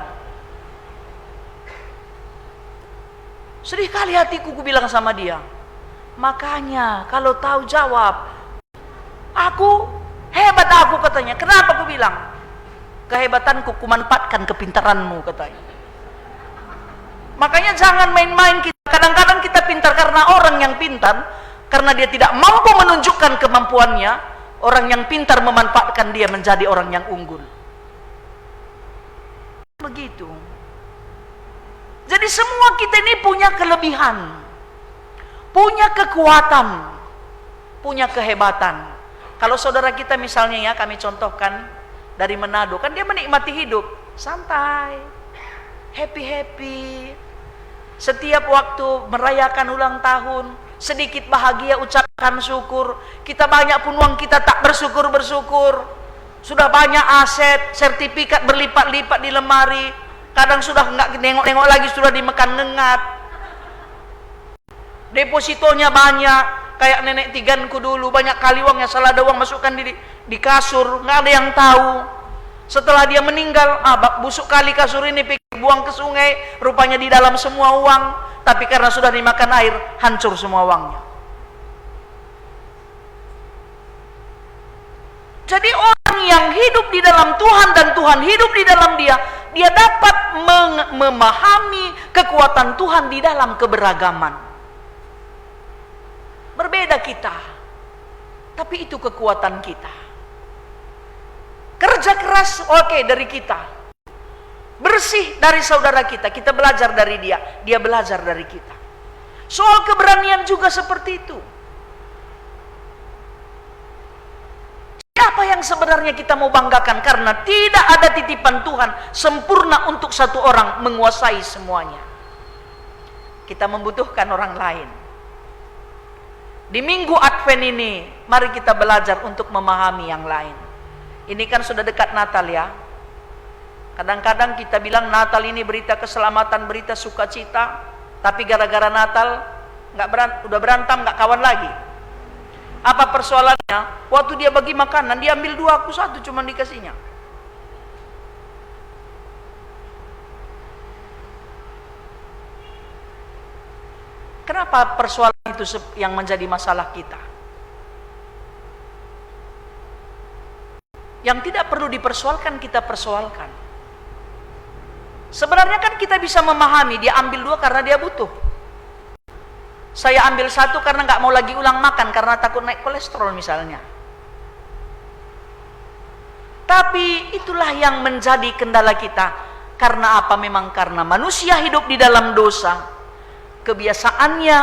Sedih kali hatiku, ku bilang sama dia. Makanya kalau tahu jawab. Aku hebat, aku katanya. Kenapa aku bilang? Kehebatanku kumanfaatkan kepintaranmu, katanya. Makanya jangan main-main kita. Kadang-kadang kita pintar karena orang yang pintar, karena dia tidak mampu menunjukkan kemampuannya, orang yang pintar memanfaatkan dia menjadi orang yang unggul. Begitu. Jadi semua kita ini punya kelebihan, punya kekuatan, punya kehebatan. Kalau saudara kita misalnya ya, kami contohkan dari Manado, kan dia menikmati hidup, santai, happy. Setiap waktu merayakan ulang tahun, sedikit bahagia, ucapkan syukur. Kita banyak pun uang, kita tak bersyukur. Sudah banyak aset, sertifikat berlipat-lipat di lemari. Kadang sudah nggak nengok-nengok lagi, sudah dimakan ngengat. Depositonya banyak, kayak nenek tiganku dulu, banyak kali uangnya, salah ada uang masukkan di kasur, nggak ada yang tahu. Setelah dia meninggal, busuk kali kasur ini, pikir buang ke sungai, rupanya di dalam semua uang. Tapi karena sudah dimakan air, hancur semua uangnya. Jadi orang yang hidup di dalam Tuhan dan Tuhan hidup di dalam dia dapat memahami kekuatan Tuhan di dalam keberagaman. Berbeda kita, tapi itu kekuatan kita. Kerja keras, oke, dari kita. Bersih dari saudara kita belajar dari dia belajar dari kita. Soal keberanian juga seperti itu. apa yang sebenarnya kita mau banggakan? Karena tidak ada titipan Tuhan sempurna untuk satu orang menguasai semuanya. Kita membutuhkan orang lain. Di minggu Advent ini, mari kita belajar untuk memahami yang lain. Ini kan sudah dekat Natal ya. Kadang-kadang kita bilang Natal ini berita keselamatan, berita sukacita, tapi gara-gara Natal udah berantem, nggak kawan lagi. Apa persoalannya? Waktu dia bagi makanan, dia ambil 2, aku 1 cuma dikasihnya. Kenapa persoalan itu yang menjadi masalah kita? Yang tidak perlu dipersoalkan, kita persoalkan. Sebenarnya kan kita bisa memahami, dia ambil 2 karena dia butuh. Saya ambil 1 karena nggak mau lagi ulang makan, karena takut naik kolesterol misalnya. Tapi itulah yang menjadi kendala kita. Karena apa? Memang karena manusia hidup di dalam dosa. Kebiasaannya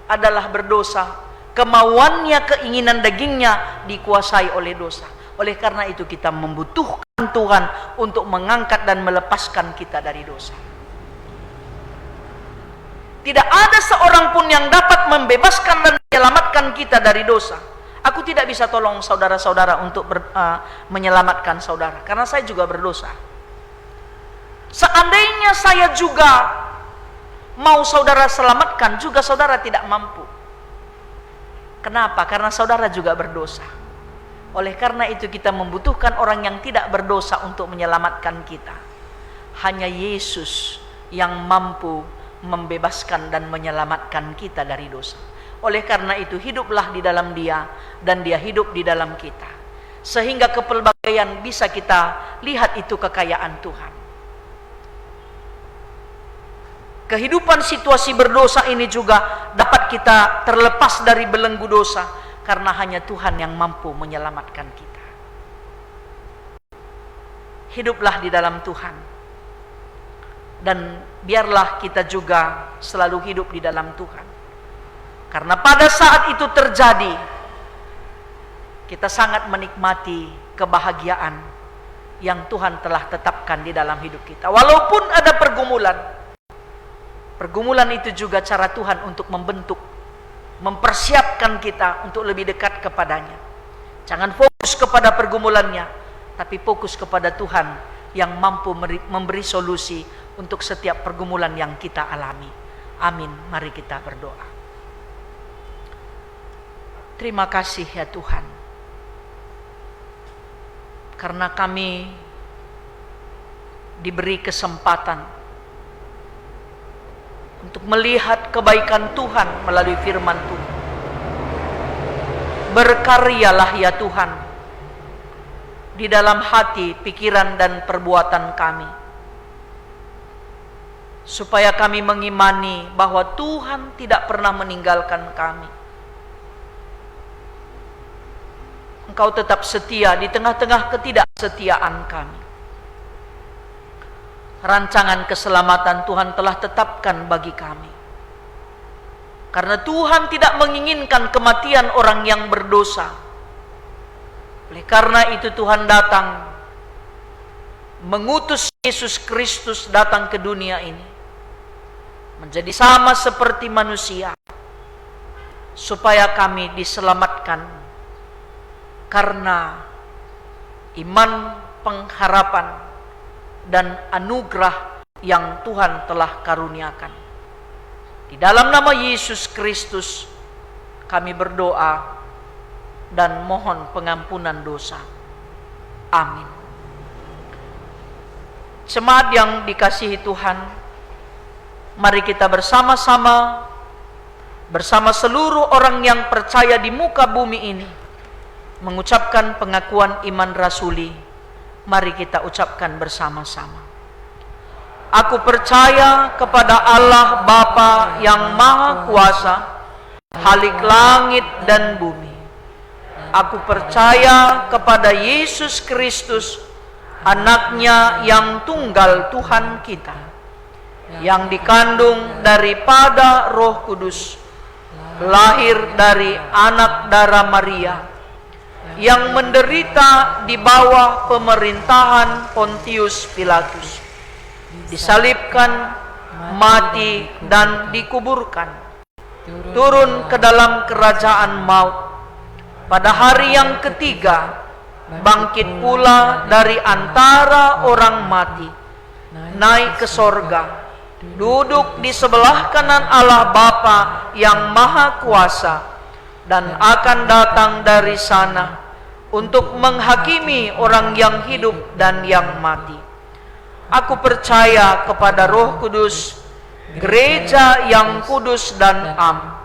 adalah berdosa, kemauannya, keinginan dagingnya dikuasai oleh dosa. Oleh karena itu kita membutuhkan Tuhan untuk mengangkat dan melepaskan kita dari dosa. Tidak ada seorang pun yang dapat membebaskan dan menyelamatkan kita dari dosa. Aku tidak bisa tolong saudara-saudara untuk menyelamatkan saudara, karena saya juga berdosa. Seandainya saya juga mau saudara selamatkan, juga saudara tidak mampu. Kenapa? Karena saudara juga berdosa. Oleh karena itu kita membutuhkan orang yang tidak berdosa untuk menyelamatkan kita. Hanya Yesus yang mampu membebaskan dan menyelamatkan kita dari dosa. Oleh karena itu hiduplah di dalam Dia dan Dia hidup di dalam kita. Sehingga kepelbagaian bisa kita lihat itu kekayaan Tuhan. Kehidupan situasi berdosa ini juga dapat kita terlepas dari belenggu dosa, karena hanya Tuhan yang mampu menyelamatkan kita. Hiduplah di dalam Tuhan, dan biarlah kita juga selalu hidup di dalam Tuhan. Karena pada saat itu terjadi, kita sangat menikmati kebahagiaan yang Tuhan telah tetapkan di dalam hidup kita. Walaupun ada pergumulan, pergumulan itu juga cara Tuhan untuk membentuk, mempersiapkan kita untuk lebih dekat kepadanya. Jangan fokus kepada pergumulannya, tapi fokus kepada Tuhan yang mampu memberi solusi untuk setiap pergumulan yang kita alami. Amin. Mari kita berdoa. Terima kasih ya Tuhan, karena kami diberi kesempatan untuk melihat kebaikan Tuhan melalui firman Tuhan. Berkaryalah ya Tuhan di dalam hati, pikiran dan perbuatan kami, supaya kami mengimani bahwa Tuhan tidak pernah meninggalkan kami. Engkau tetap setia di tengah-tengah ketidaksetiaan kami. Rancangan keselamatan Tuhan telah tetapkan bagi kami. Karena Tuhan tidak menginginkan kematian orang yang berdosa. Oleh karena itu Tuhan datang, mengutus Yesus Kristus datang ke dunia ini, menjadi sama seperti manusia, supaya kami diselamatkan karena iman, pengharapan, dan anugerah yang Tuhan telah karuniakan. Di dalam nama Yesus Kristus kami berdoa dan mohon pengampunan dosa. Amin. Jemaat yang dikasihi Tuhan, mari kita bersama-sama bersama seluruh orang yang percaya di muka bumi ini mengucapkan pengakuan iman rasuli. Mari kita ucapkan bersama-sama. Aku percaya kepada Allah Bapa yang Maha Kuasa, Khalik langit dan bumi. Aku percaya kepada Yesus Kristus, Anaknya yang tunggal Tuhan kita, yang dikandung daripada Roh Kudus, lahir dari anak darah Maria, yang menderita di bawah pemerintahan Pontius Pilatus, disalibkan, mati, dan dikuburkan, turun ke dalam kerajaan maut. Pada hari yang ketiga, bangkit pula dari antara orang mati, naik ke sorga, duduk di sebelah kanan Allah Bapa yang Maha Kuasa, dan akan datang dari sana untuk menghakimi orang yang hidup dan yang mati. Aku percaya kepada Roh Kudus, gereja yang kudus dan am,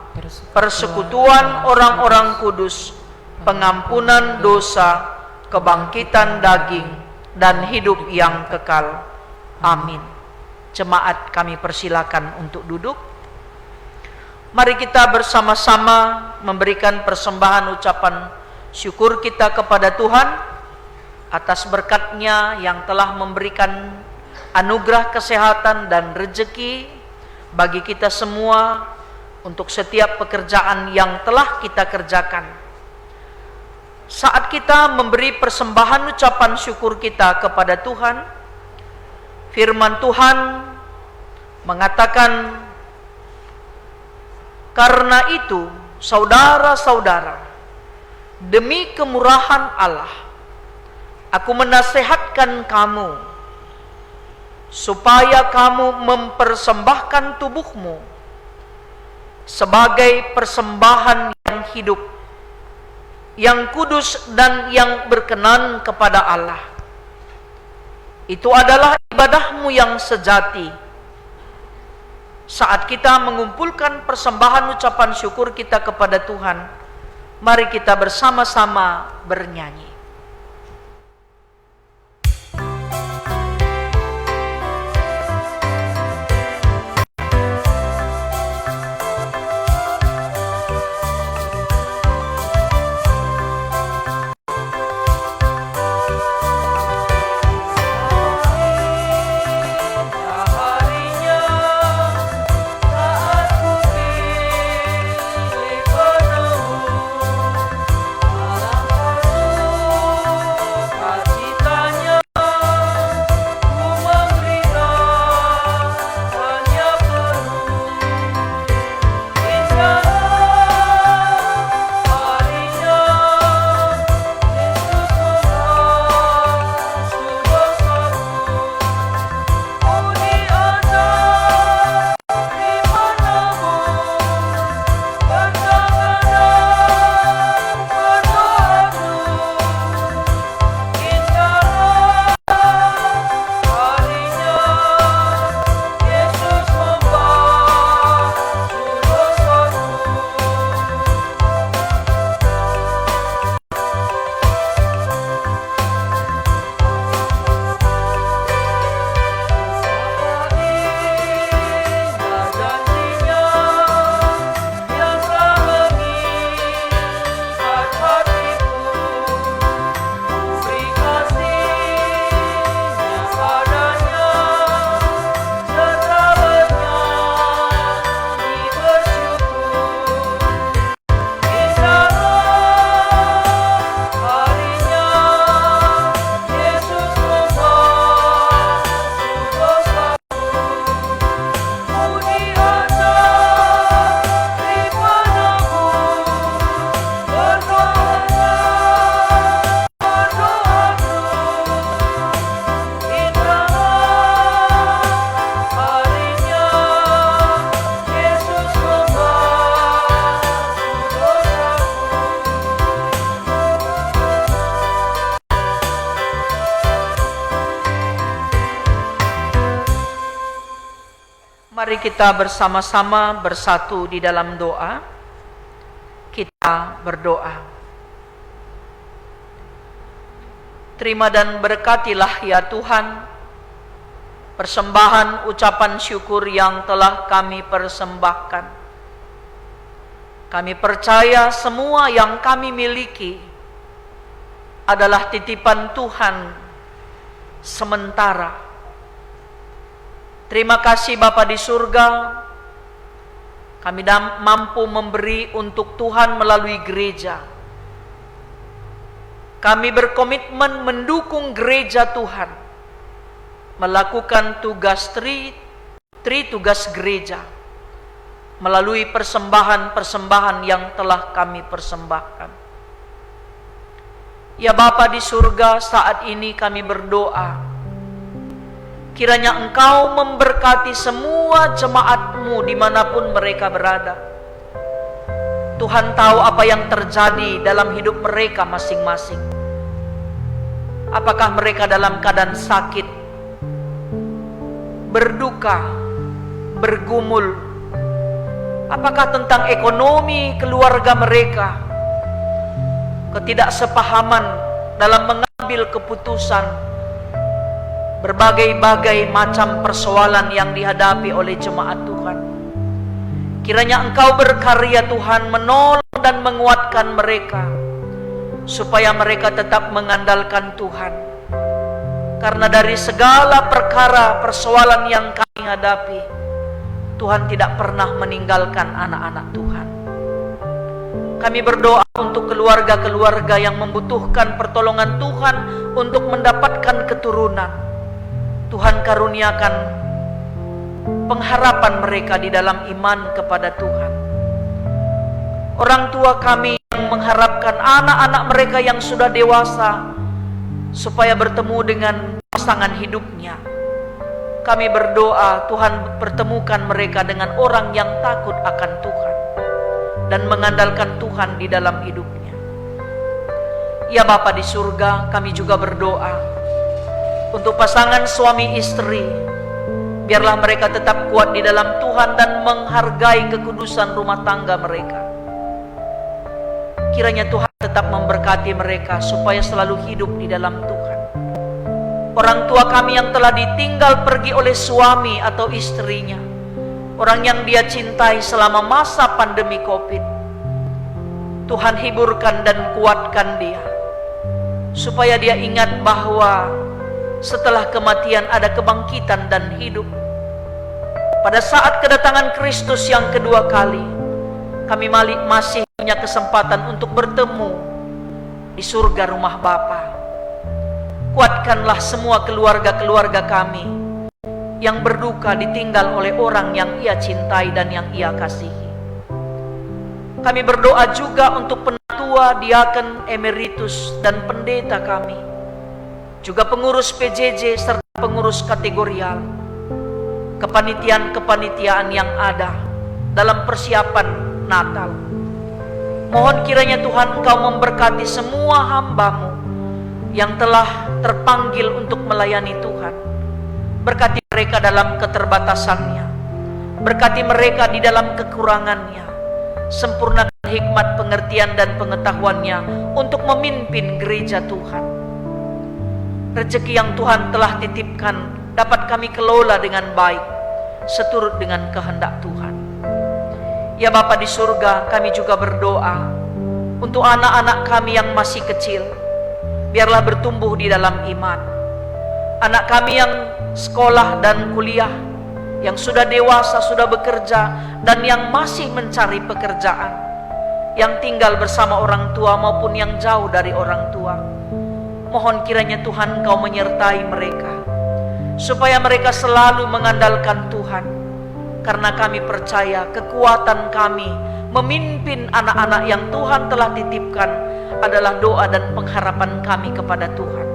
persekutuan orang-orang kudus, pengampunan dosa, kebangkitan daging, dan hidup yang kekal. Amin. Jemaat, kami persilakan untuk duduk. Mari kita bersama-sama memberikan persembahan ucapan syukur kita kepada Tuhan atas berkat-Nya yang telah memberikan anugerah kesehatan dan rezeki bagi kita semua untuk setiap pekerjaan yang telah kita kerjakan. Saat kita memberi persembahan ucapan syukur kita kepada Tuhan, firman Tuhan mengatakan, karena itu, saudara-saudara, demi kemurahan Allah, aku menasihatkan kamu, supaya kamu mempersembahkan tubuhmu sebagai persembahan yang hidup, yang kudus dan yang berkenan kepada Allah. Itu adalah ibadahmu yang sejati. Saat kita mengumpulkan persembahan ucapan syukur kita kepada Tuhan, mari kita bersama-sama bernyanyi. Mari kita bersama-sama bersatu di dalam doa. Kita berdoa. Terima dan berkatilah ya Tuhan persembahan ucapan syukur yang telah kami persembahkan. Kami percaya semua yang kami miliki adalah titipan Tuhan sementara. Terima kasih Bapa di surga, kami mampu memberi untuk Tuhan melalui gereja. kami berkomitmen mendukung gereja Tuhan, melakukan tugas tugas gereja, melalui persembahan-persembahan yang telah kami persembahkan. Ya Bapa di surga, saat ini kami berdoa, kiranya Engkau memberkati semua jemaat-Mu dimanapun mereka berada. Tuhan tahu apa yang terjadi dalam hidup mereka masing-masing. Apakah mereka dalam keadaan sakit, berduka, bergumul? Apakah tentang ekonomi keluarga mereka, ketidaksepahaman dalam mengambil keputusan, berbagai-bagai macam persoalan yang dihadapi oleh jemaat Tuhan? Kiranya Engkau berkarya Tuhan, menolong dan menguatkan mereka, supaya mereka tetap mengandalkan Tuhan. Karena dari segala perkara persoalan yang kami hadapi, Tuhan tidak pernah meninggalkan anak-anak Tuhan. Kami berdoa untuk keluarga-keluarga yang membutuhkan pertolongan Tuhan untuk mendapatkan keturunan. Tuhan karuniakan pengharapan mereka di dalam iman kepada Tuhan. Orang tua kami yang mengharapkan anak-anak mereka yang sudah dewasa supaya bertemu dengan pasangan hidupnya, kami berdoa Tuhan pertemukan mereka dengan orang yang takut akan Tuhan dan mengandalkan Tuhan di dalam hidupnya. Ya Bapa di surga, kami juga berdoa untuk pasangan suami istri, biarlah mereka tetap kuat di dalam Tuhan dan menghargai kekudusan rumah tangga mereka. Kiranya Tuhan tetap memberkati mereka supaya selalu hidup di dalam Tuhan. Orang tua kami yang telah ditinggal pergi oleh suami atau istrinya, orang yang dia cintai selama masa pandemi COVID, Tuhan hiburkan dan kuatkan dia, supaya dia ingat bahwa setelah kematian ada kebangkitan dan hidup. Pada saat kedatangan Kristus yang kedua kali, kami masih punya kesempatan untuk bertemu di surga rumah Bapa. Kuatkanlah semua keluarga-keluarga kami yang berduka ditinggal oleh orang yang Ia cintai dan yang Ia kasihi. Kami berdoa juga untuk penatua, diaken, emeritus, dan pendeta kami, juga pengurus PJJ serta pengurus kategorial, kepanitiaan-kepanitiaan yang ada dalam persiapan Natal. Mohon kiranya Tuhan Engkau memberkati semua hamba-Mu yang telah terpanggil untuk melayani Tuhan. Berkati mereka dalam keterbatasannya, berkati mereka di dalam kekurangannya, sempurnakan hikmat, pengertian, dan pengetahuannya untuk memimpin gereja Tuhan. Rezeki yang Tuhan telah titipkan dapat kami kelola dengan baik, seturut dengan kehendak Tuhan. Ya Bapa di surga, kami juga berdoa untuk anak-anak kami yang masih kecil, biarlah bertumbuh di dalam iman. Anak kami yang sekolah dan kuliah, yang sudah dewasa, sudah bekerja, dan yang masih mencari pekerjaan, yang tinggal bersama orang tua maupun yang jauh dari orang tua, mohon kiranya Tuhan Engkau menyertai mereka, supaya mereka selalu mengandalkan Tuhan. Karena kami percaya kekuatan kami memimpin anak-anak yang Tuhan telah titipkan adalah doa dan pengharapan kami kepada Tuhan.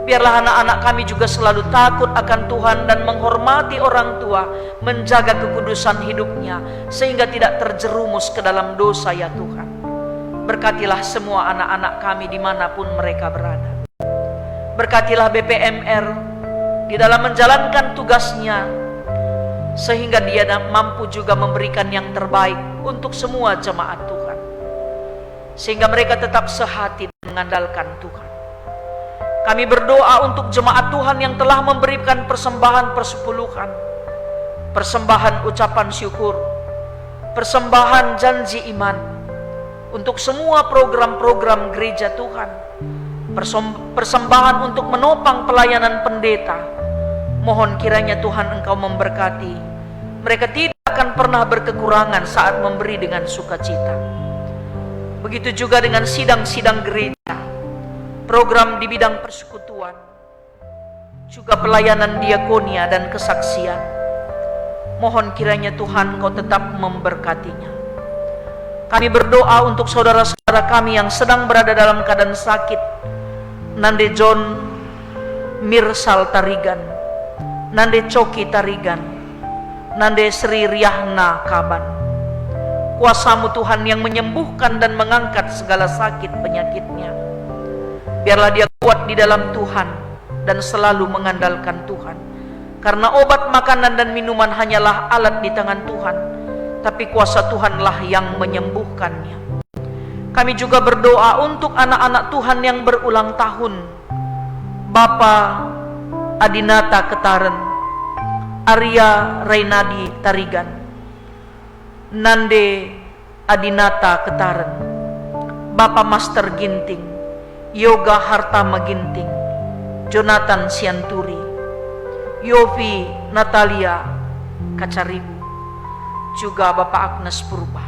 Biarlah anak-anak kami juga selalu takut akan Tuhan dan menghormati orang tua, menjaga kekudusan hidupnya, sehingga tidak terjerumus ke dalam dosa ya Tuhan. Berkatilah semua anak-anak kami dimanapun mereka berada. Berkatilah BPMR di dalam menjalankan tugasnya, sehingga dia mampu juga memberikan yang terbaik untuk semua jemaat Tuhan, sehingga mereka tetap sehati mengandalkan Tuhan. Kami berdoa untuk jemaat Tuhan yang telah memberikan persembahan persepuluhan, persembahan ucapan syukur, persembahan janji iman, untuk semua program-program gereja Tuhan, persembahan untuk menopang pelayanan pendeta. Mohon kiranya Tuhan Engkau memberkati mereka, tidak akan pernah berkekurangan saat memberi dengan sukacita. Begitu juga dengan sidang-sidang gereja, program di bidang persekutuan, juga pelayanan diakonia dan kesaksian. Mohon kiranya Tuhan Engkau tetap memberkatinya. Kami berdoa untuk saudara-saudara kami yang sedang berada dalam keadaan sakit. Nande John Mirsal Tarigan, Nande Coki Tarigan, Nande Sri Riahna Kaban. Kuasa-Mu Tuhan yang menyembuhkan dan mengangkat segala sakit penyakitnya. Biarlah dia kuat di dalam Tuhan dan selalu mengandalkan Tuhan. Karena obat, makanan, dan minuman hanyalah alat di tangan Tuhan, tapi kuasa Tuhanlah yang menyembuhkannya. Kami juga berdoa untuk anak-anak Tuhan yang berulang tahun. Bapak Adinata Ketaren, Arya Reynadi Tarigan, Nande Adinata Ketaren, Bapak Master Ginting, Yoga Hartama Ginting, Jonathan Sianturi, Yofi Natalia Kacaribu, juga Bapak Agnes Purba.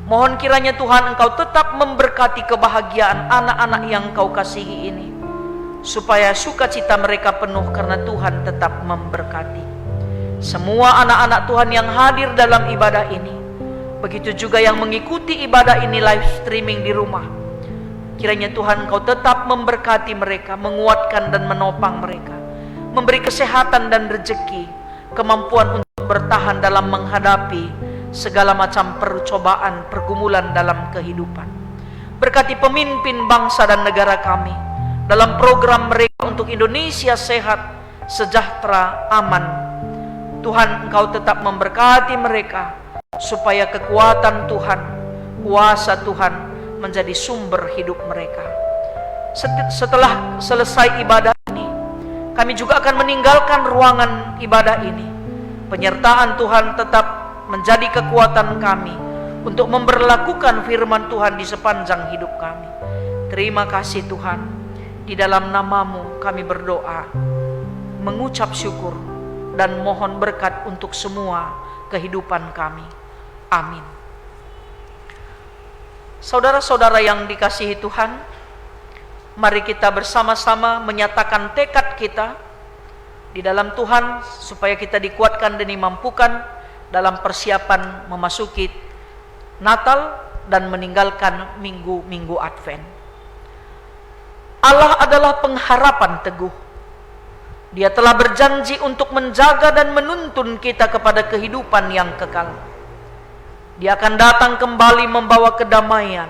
Mohon kiranya Tuhan Engkau tetap memberkati kebahagiaan anak-anak yang Engkau kasihi ini, supaya sukacita mereka penuh karena Tuhan tetap memberkati. Semua anak-anak Tuhan yang hadir dalam ibadah ini, begitu juga yang mengikuti ibadah ini live streaming di rumah, kiranya Tuhan Engkau tetap memberkati mereka, menguatkan dan menopang mereka, memberi kesehatan dan rezeki, kemampuan untuk bertahan dalam menghadapi segala macam percobaan, pergumulan dalam kehidupan. Berkati pemimpin bangsa dan negara kami dalam program mereka untuk Indonesia sehat, sejahtera, aman. Tuhan Engkau tetap memberkati mereka, supaya kekuatan Tuhan, kuasa Tuhan menjadi sumber hidup mereka. Setelah selesai ibadah ini, kami juga akan meninggalkan ruangan ibadah ini. Penyertaan Tuhan tetap menjadi kekuatan kami untuk memberlakukan firman Tuhan di sepanjang hidup kami. Terima kasih Tuhan. Di dalam nama-Mu kami berdoa, mengucap syukur dan mohon berkat untuk semua kehidupan kami. Amin. Saudara-saudara yang dikasihi Tuhan, mari kita bersama-sama menyatakan tekad kita di dalam Tuhan, supaya kita dikuatkan dan dimampukan dalam persiapan memasuki Natal dan meninggalkan minggu-minggu Advent. Allah adalah pengharapan teguh. Dia telah berjanji untuk menjaga dan menuntun kita kepada kehidupan yang kekal. Dia akan datang kembali membawa kedamaian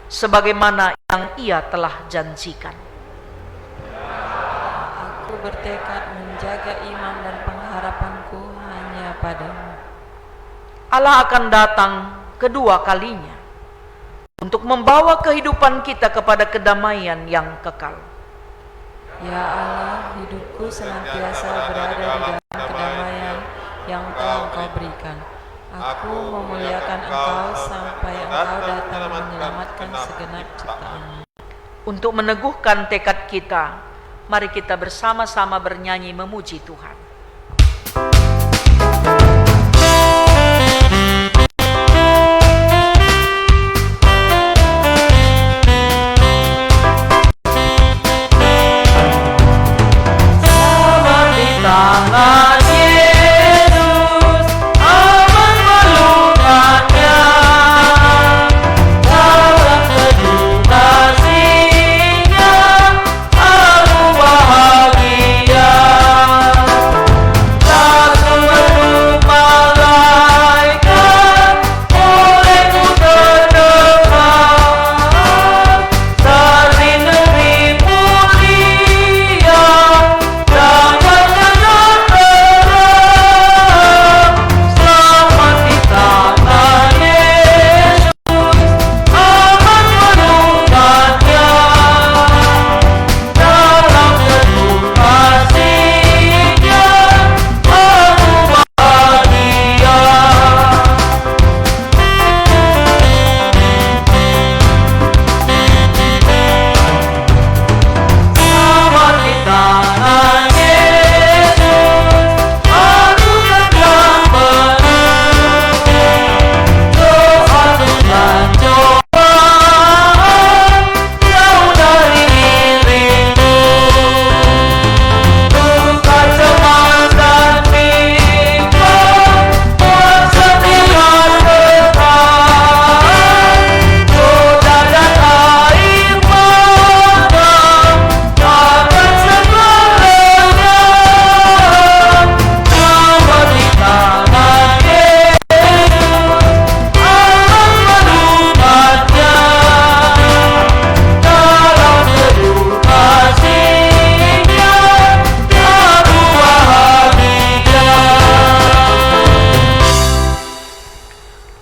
sebagaimana yang Ia telah janjikan. Aku bertekad menjaga iman dan pengharapanku hanya padamu. Allah akan datang kedua kalinya untuk membawa kehidupan kita kepada kedamaian yang kekal. Ya Allah, hidupku senantiasa berada di dalam kedamaian yang telah Engkau berikan. Aku memuliakan Engkau sampai Engkau datang menyelamatkan segenap ciptaan. Untuk meneguhkan tekad kita, mari kita bersama-sama bernyanyi memuji Tuhan.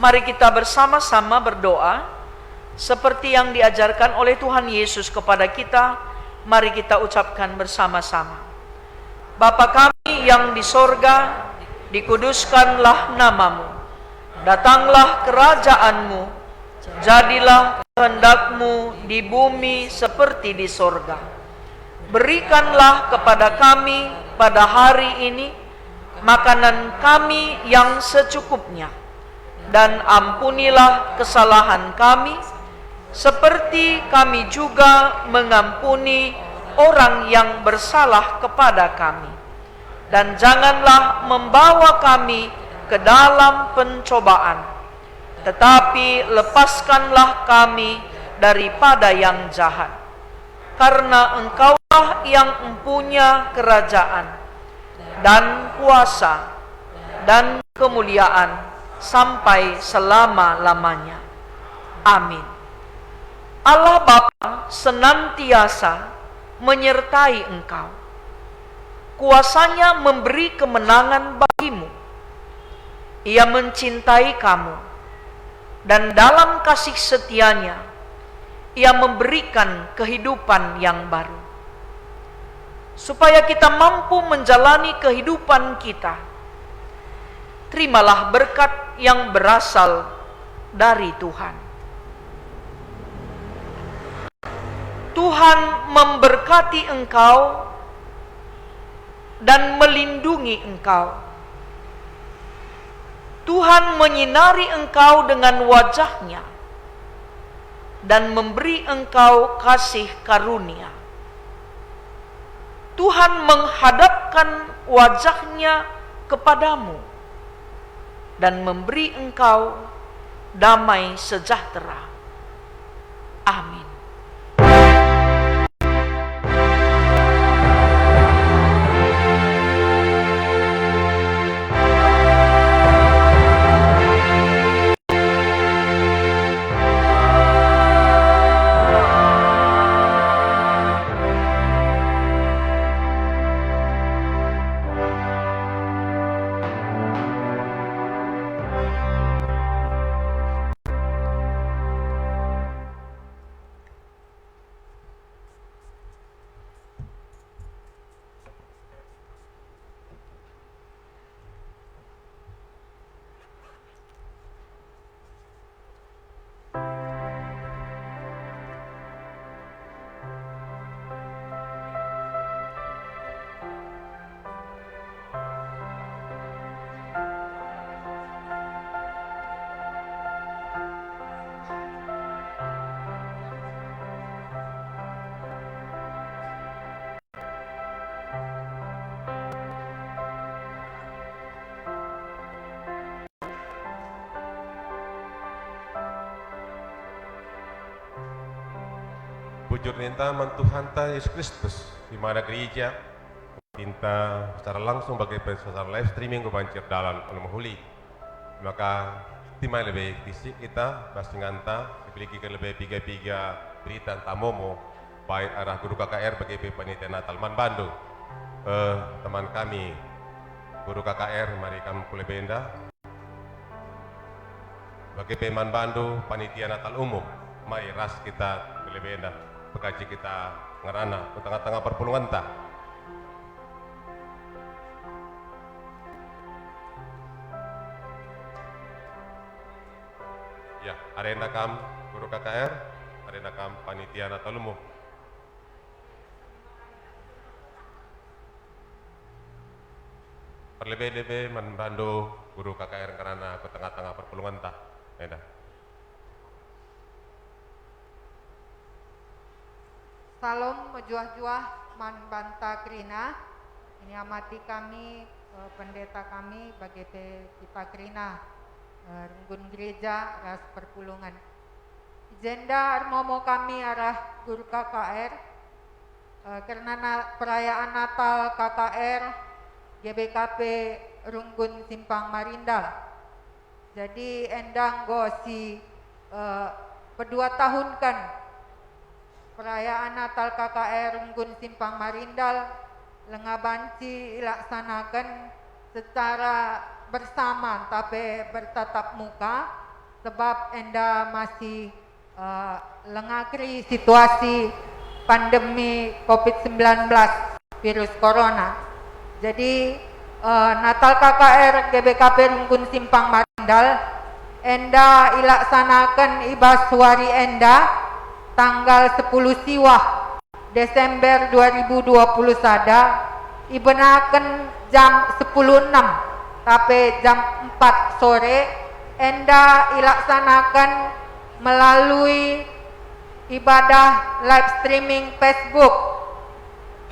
Mari kita bersama-sama berdoa seperti yang diajarkan oleh Tuhan Yesus kepada kita. Mari kita ucapkan bersama-sama. Bapa kami yang di sorga, dikuduskanlah namamu. Datanglah kerajaanmu, jadilah kehendak-Mu di bumi seperti di sorga. Berikanlah kepada kami pada hari ini makanan kami yang secukupnya, dan ampunilah kesalahan kami, seperti kami juga mengampuni orang yang bersalah kepada kami. Dan janganlah membawa kami ke dalam pencobaan, tetapi lepaskanlah kami daripada yang jahat. Karena Engkaulah yang mempunyai kerajaan, dan kuasa, dan kemuliaan, sampai selama-lamanya. Amin. Allah Bapa senantiasa menyertai engkau. Kuasanya memberi kemenangan bagimu. Ia mencintai kamu, dan dalam kasih setianya, Ia memberikan kehidupan yang baru. Supaya kita mampu menjalani kehidupan kita, terimalah berkat yang berasal dari Tuhan. Tuhan memberkati engkau dan melindungi engkau. Tuhan menyinari engkau dengan wajah-Nya dan memberi engkau kasih karunia. Tuhan menghadapkan wajah-Nya kepadamu dan memberi engkau damai sejahtera. Amin. Bujur ninta Tuhan ta Yesus Kristus di mana gereja minta secara langsung bagi secara live streaming kebancir dalam Al-Mahuli. Maka timai lebih fisik kita basinganta dibeli ke lebih piga berita tamomo baik arah guru KKR bagi panitia Natal Man Bandung. Teman kami guru KKR mari kami kule benda bagi Peman Bandung panitia Natal umum mari ras kita kule benda pekaji kita ngerana ke tengah-tengah perpulungan tak. Ya, arena kam guru KKR, arena kam panitia Natal umum. Perlebih-lebih membantu guru KKR karena ke tengah-tengah perpulungan tak. Edah. Salam mejuah-juah man banta krina. Ini amati kami pendeta kami bagi kita krina runggun gereja ras perpulungan. Agenda armomo kami arah guru KKR karena perayaan Natal KKR GBKP Runggun Simpang Marindal. Jadi endang gosi kedua tahun kan perayaan Natal KKR Runggun Simpang Marindal lengabanci laksanakan secara bersama tapi bertatap muka sebab Enda masih lengakri situasi pandemi COVID-19 virus corona. Jadi Natal KKR GBKP Runggun Simpang Marindal Enda ilaksanakan ibas wari Enda tanggal 10 Siwah Desember 2020 sada ibenakan jam 10.06 sampai jam 4 sore Enda ilaksanakan melalui ibadah live streaming Facebook.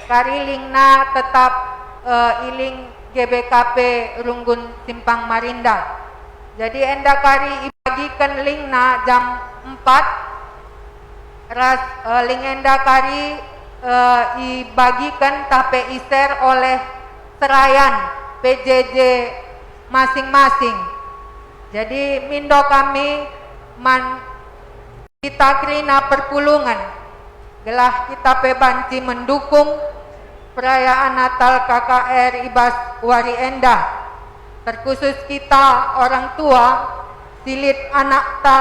Kari linkna tetap iling GBKP Runggun Simpang Marindal. Jadi Enda kari ibagikan linkna jam 4. Ras link Enda kari ibagikan tapi i-share oleh serayan PJJ masing-masing. Jadi mindo kami kita krina perpulungan gelah kita pebanci mendukung perayaan Natal KKR ibas wari Enda. Terkhusus kita orang tua silit anak ta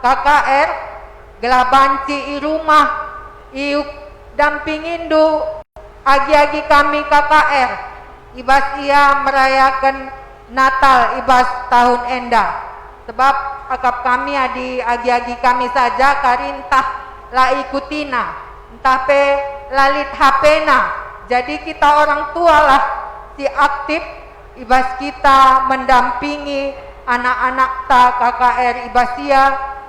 KKR gelah banci i rumah iuk dampingindu agi-agi kami KKR ibas ia merayakan Natal ibas tahun Enda. Sebab akap kami adi agi-agi kami saja karintah la ikutina entah pe lalit HP-na. Jadi kita orang tua lah si aktif ibas kita mendampingi anak-anak ta KKR ibas ia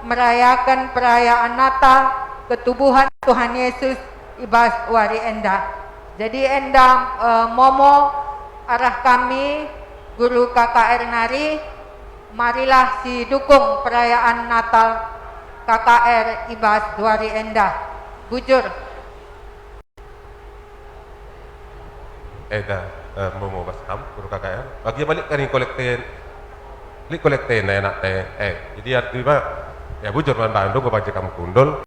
merayakan perayaan Natal ketubuhan Tuhan Yesus ibas wari Enda. Jadi Enda momo arah kami guru KKR Nari, marilah si dukung perayaan Natal KKR ibas wari Enda. Bujur. Mau basam guru KKR. Bagi balik kan kolekten enak teh. Jadi artinya ya bujur man Bandung ke Panci Kamu Kundul.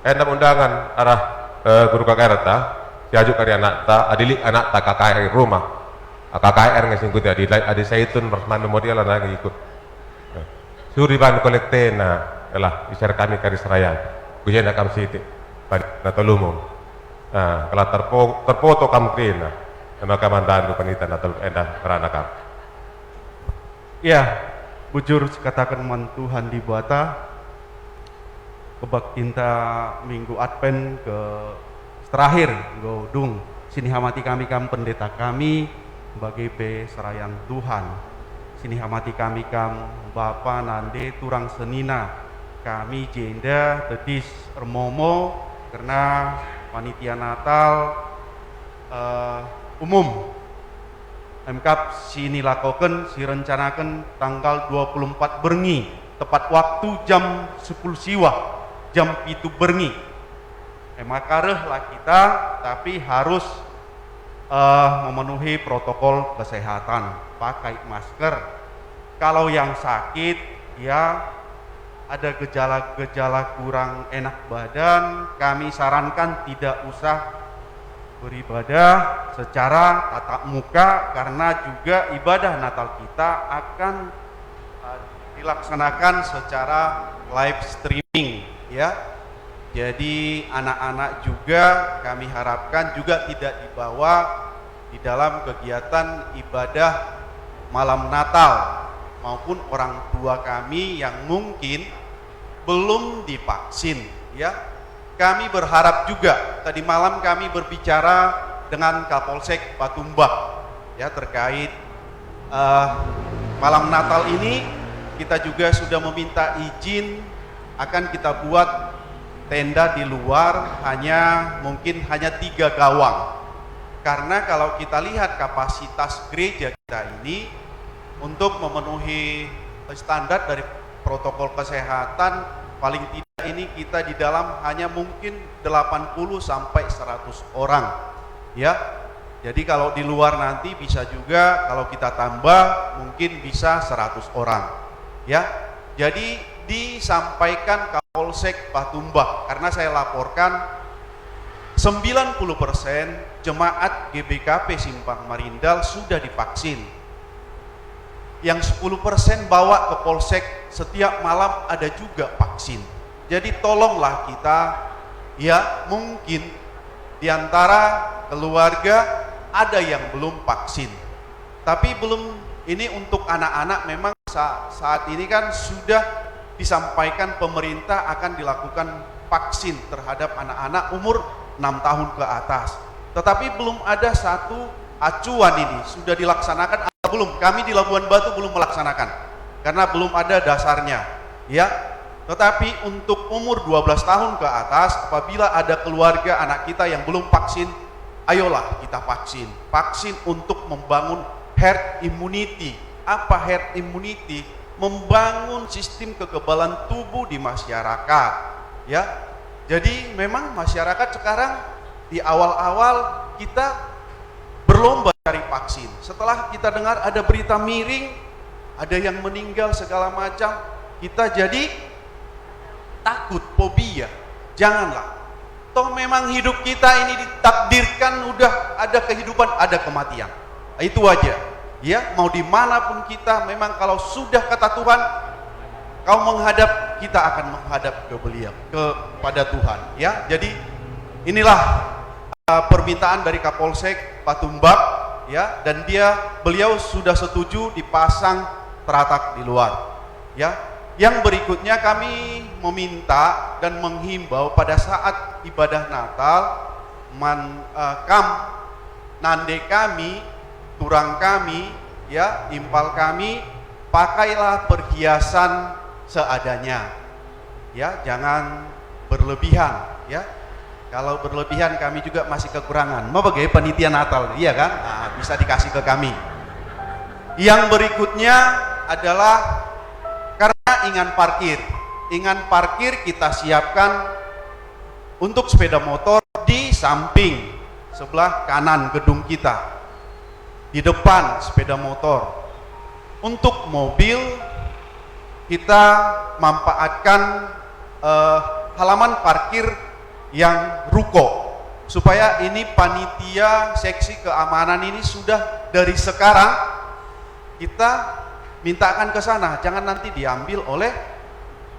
Enak undangan arah guru KKR ta. Diajuk kari anak ta, adilik anak ta KKR rumah. KKR ngasingkut adi Saitun Rahman model anak ikut. Suri ban kolekten lah isar kami kari seraya. Bujena kam siti. Na tolumum. Kalau terfoto kamu kena. Maka mandan penita Natal Enda peranakam. Ya, bujur katakan man Tuhan di Buata kebaktinta minggu Advent ke terakhir godung sini hamati kami pendeta kami bagi pe serayan Tuhan. Sini hamati kami Bapa Nande Turang Senina kami jenda tetis ermomo karena panitia Natal umum MKAP sini lakoken si rencanakan tanggal 24 Berngi tepat waktu jam 10 Siwah jam itu Berngi makareh lah kita tapi harus memenuhi protokol kesehatan, pakai masker. Kalau yang sakit ya ada gejala-gejala kurang enak badan, kami sarankan tidak usah beribadah secara tatap muka karena juga ibadah Natal kita akan dilaksanakan secara live streaming ya. Jadi anak-anak juga kami harapkan juga tidak dibawa di dalam kegiatan ibadah malam Natal maupun orang tua kami yang mungkin belum divaksin ya. Kami berharap juga, tadi malam kami berbicara dengan Kapolsek Patumbak ya terkait malam Natal ini kita juga sudah meminta izin akan kita buat tenda di luar mungkin hanya 3 gawang. Karena kalau kita lihat kapasitas gereja kita ini untuk memenuhi standar dari protokol kesehatan paling tidak ini kita di dalam hanya mungkin 80 sampai 100 orang ya. Jadi kalau di luar nanti bisa juga kalau kita tambah mungkin bisa 100 orang ya. Jadi disampaikan Kapolsek Patumbak karena saya laporkan 90% jemaat GBKP Simpang Marindal sudah divaksin. yang 10% bawa ke polsek, setiap malam ada juga vaksin. Jadi tolonglah kita, ya mungkin di antara keluarga ada yang belum vaksin. Tapi belum, ini untuk anak-anak memang saat ini kan sudah disampaikan pemerintah akan dilakukan vaksin terhadap anak-anak umur 6 tahun ke atas. Tetapi belum ada satu acuan ini, sudah dilaksanakan atau belum. Kami di Labuan Batu belum melaksanakan karena belum ada dasarnya, ya. Tetapi untuk umur 12 tahun ke atas, apabila ada keluarga anak kita yang belum vaksin, ayolah kita vaksin. Vaksin untuk membangun herd immunity. Apa herd immunity? Membangun sistem kekebalan tubuh di masyarakat, ya. Jadi memang masyarakat sekarang di awal-awal kita berlomba cari vaksin. Setelah kita dengar ada berita miring, ada yang meninggal segala macam, kita jadi takut, fobia. Janganlah. Toh memang hidup kita ini ditakdirkan udah ada kehidupan, ada kematian. Itu aja. Ya, mau dimanapun kita, memang kalau sudah kata Tuhan, kau menghadap, kita akan menghadap ke beliau, kepada Tuhan. Ya, jadi inilah permintaan dari Kapolsek Patumbak, ya, dan beliau sudah setuju dipasang teratak di luar, ya. Yang berikutnya kami meminta dan menghimbau pada saat ibadah Natal, nande kami, turang kami, ya, impal kami, pakailah perhiasan seadanya, ya, jangan berlebihan, ya. Kalau berlebihan kami juga masih kekurangan. Mau bagaimana panitia Natal, iya kan? Nah, bisa dikasih ke kami. Yang berikutnya adalah karena ingan parkir. Ingan parkir kita siapkan untuk sepeda motor di samping sebelah kanan gedung kita. Di depan sepeda motor. Untuk mobil kita manfaatkan halaman parkir yang ruko, supaya ini panitia seksi keamanan ini sudah dari sekarang kita mintakan ke sana, jangan nanti diambil oleh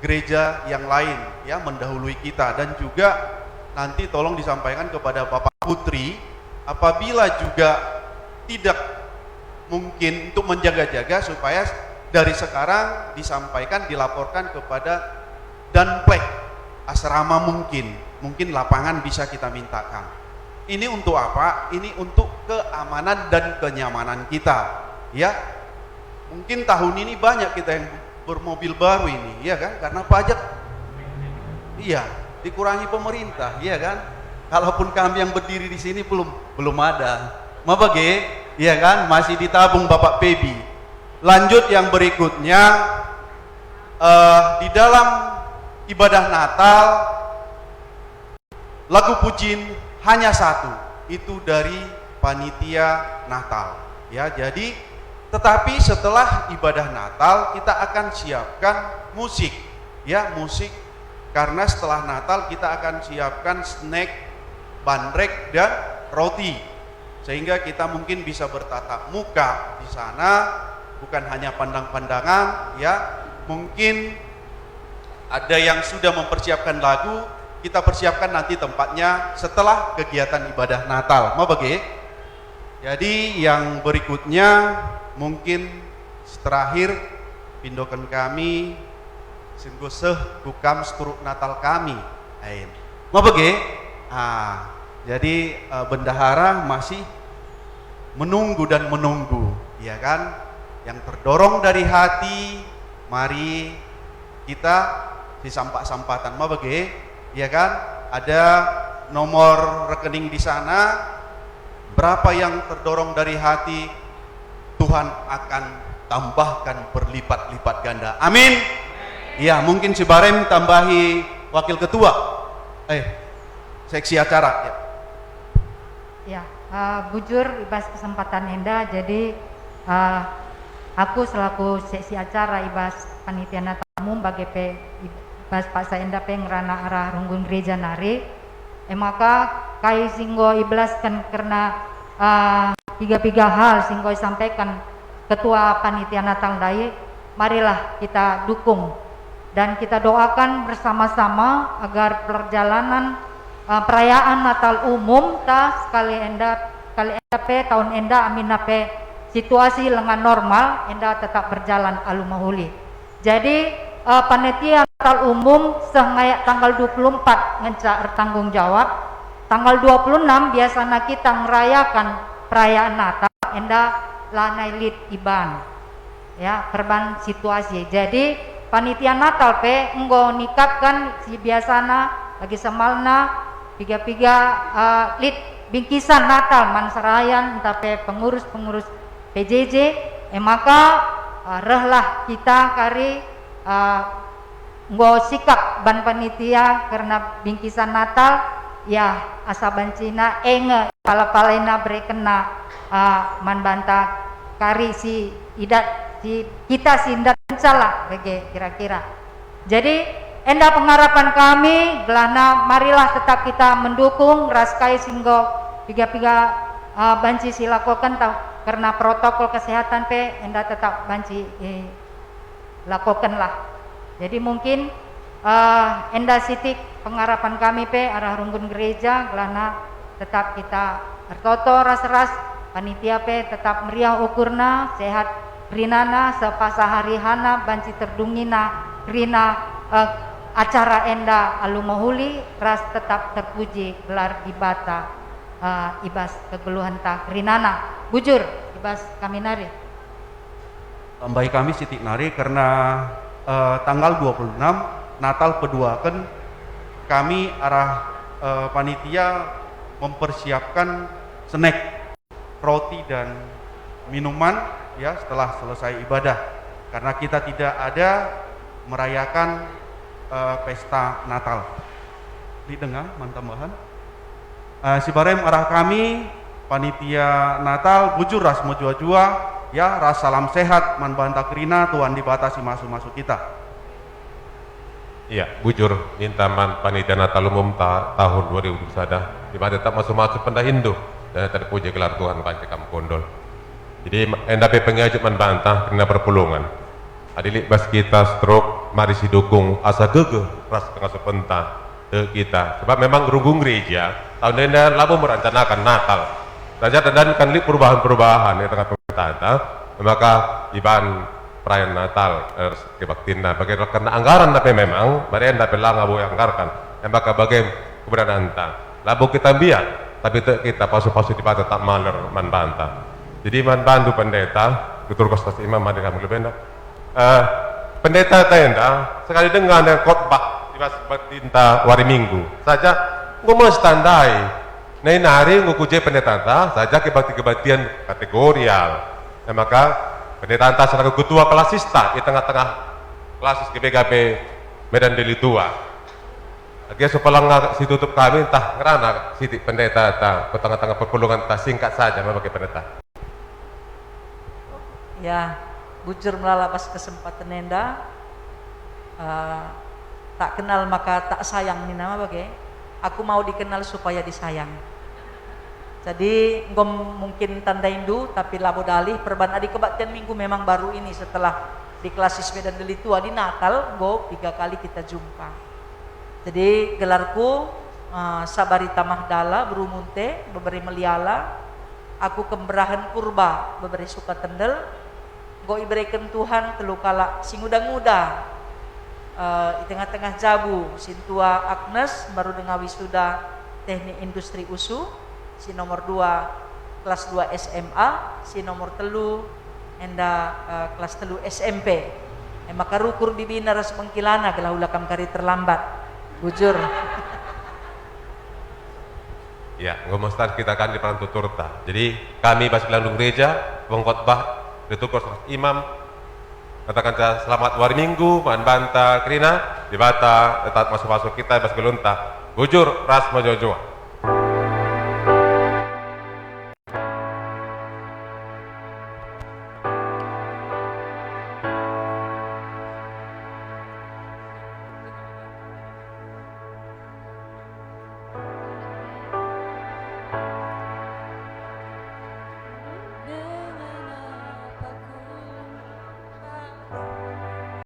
gereja yang lain, ya, mendahului kita. Dan juga nanti tolong disampaikan kepada Bapak Putri, apabila juga tidak mungkin untuk menjaga-jaga, supaya dari sekarang disampaikan, dilaporkan kepada Danplek asrama, mungkin lapangan bisa kita mintakan. Ini untuk apa? Ini untuk keamanan dan kenyamanan kita, ya. Mungkin tahun ini banyak kita yang bermobil baru ini, ya kan? Karena pajak, iya, dikurangi pemerintah, ya kan? Kalaupun kami yang berdiri di sini belum ada. Mau bagi, ya kan? Masih ditabung Bapak Pebi. Lanjut yang berikutnya, di dalam ibadah Natal, lagu pujian hanya satu, itu dari panitia Natal, ya. Jadi, tetapi setelah ibadah Natal kita akan siapkan musik, ya, musik, karena setelah Natal kita akan siapkan snack, bandrek dan roti, sehingga kita mungkin bisa bertatap muka di sana, bukan hanya pandang-pandangan, ya. Mungkin ada yang sudah mempersiapkan lagu, kita persiapkan nanti tempatnya setelah kegiatan ibadah Natal. Mau bagi? Jadi yang berikutnya mungkin terakhir pindokan kami sungguh kukam seturuk Natal kami. Mau bagi? Jadi bendahara masih menunggu dan menunggu, ya kan? Yang terdorong dari hati, mari kita disampak-sampatan. Mau bagi? Ya kan? Ada nomor rekening di sana. Berapa yang terdorong dari hati, Tuhan akan tambahkan berlipat-lipat ganda. Amin. Iya, mungkin si Barem tambahi wakil ketua. Seksi acara. Ya. Ya, bujur ibas kesempatan Enda. Jadi aku selaku seksi acara ibas panitia Natal umum bagi ibas Pak Saenda pengrana arah runggun gereja nari. Maka kai singgo iblaskan karena tiga hal singgo sampaikan Ketua Panitia Natal Daye, marilah kita dukung dan kita doakan bersama-sama agar perjalanan perayaan Natal umum ta sekali enda pe tahun enda amina pe situasi lengan normal enda tetap berjalan alumahuli. Jadi panitia Natal umum sengayak tanggal 24 ngencak bertanggung jawab. Tanggal 26 biasanya kita ngerayakan perayaan Natal enda lanai lid iban. Ya, perban situasi. Jadi panitia Natal pe enggo nikapkan si biasana lagi semalna piga-piga lid bingkisan Natal mansarayan tapi pengurus-pengurus PJJ maka rehlah kita kari nggo sikap ban panitia karena bingkisan Natal ya asa bancina enge pala-palena berekena man banta kari si idat si kita sindat salah bagi kira-kira. Jadi enda pengharapan kami gelana marilah tetap kita mendukung raskai singgo piga-piga banci silakokan tau karena protokol kesehatan pe enda tetap banci lakokan lah. Jadi mungkin enda sitik pengharapan kami pe arah runggun gereja gelana tetap kita bertoto ras-ras panitia pe tetap meriah ukurna sehat rinana sepasa hari hana banci terdungina rina acara enda alumahuli ras tetap terpuji gelar ibata ibas kegeluhan tak rinana bujur ibas kami nari Tambahi kami sitik nari karena tanggal 26 Natal peduakan kami arah panitia mempersiapkan snack roti dan minuman ya setelah selesai ibadah karena kita tidak ada merayakan pesta Natal. Didengar mantambahan si barem arah kami panitia Natal bujur ras mojua-jua ya ras salam sehat man banta kerina Tuhan dibatasi masuk-masuk kita. Iya, bujur minta man panitia Natal umum tahun 2021 di mana tetap masuk-masuk pendah Hindu dan terpuji gelar Tuhan Pancakam Kondol. Jadi endape pengajuk man bantah karena perpulungan. Adilik bas kita stroke mari si dukung asa gege ras pengasuh pentah kita. Sebab memang gerunggung gereja tahun ini labu merencanakan Natal. Raja dan kan li perubahan-perubahan di tengah pemerintah. Maka iban perayaan Natal kebaktina bagaimana karena anggaran tapi memang mari endape lang abu anggarkan. Maka bagaimana keberadaan labu kita biar tapi kita pasu-pasu di bata tak maler man bantah. Jadi man bantu pendeta ketua kostas imam ada kamu lebih enak. Pendeta tenda sekali dengan khotbah di tinta wari minggu saja ngomong standai nari ngukuje pendeta saja kebaktian kategorial maka pendeta selaku ketua kelasista di tengah-tengah kelasis GBKP Medan Deli Tua lagi sepelang si tutup kami entah ngerana si pendeta ke tengah-tengah perpulungan singkat saja bagi pendeta ya bujur melalapas kesempatan enda tak kenal maka tak sayang ini nama bagai aku mau dikenal supaya disayang jadi ngom mungkin tanda Hindu tapi labo dalih perban adi kebaktian minggu memang baru ini setelah di klasis Medan Deli Tua di Natal go 3 kali kita jumpa jadi gelarku Sabarita Mahdala berumunte beberi meliala aku kemberahan purba beberi suka tendel go iberikan Tuhan telu kala singuda-nguda di tengah-tengah jabu sintua Agnes baru dengan wisuda teknik industri USU si nomor 2 kelas 2 SMA si nomor 3 enda kelas 3 SMP maka rukur bibina ras pengkilana gelah ulakam kari terlambat bujur ya ngomong start kita kan di Perantu Turta jadi kami Basik Landung Gereja pengkhotbah Ketua imam katakan selamat wari minggu man banta kerina di bata tetap masuk-masuk kita bas gelunta bujur ras mojojoa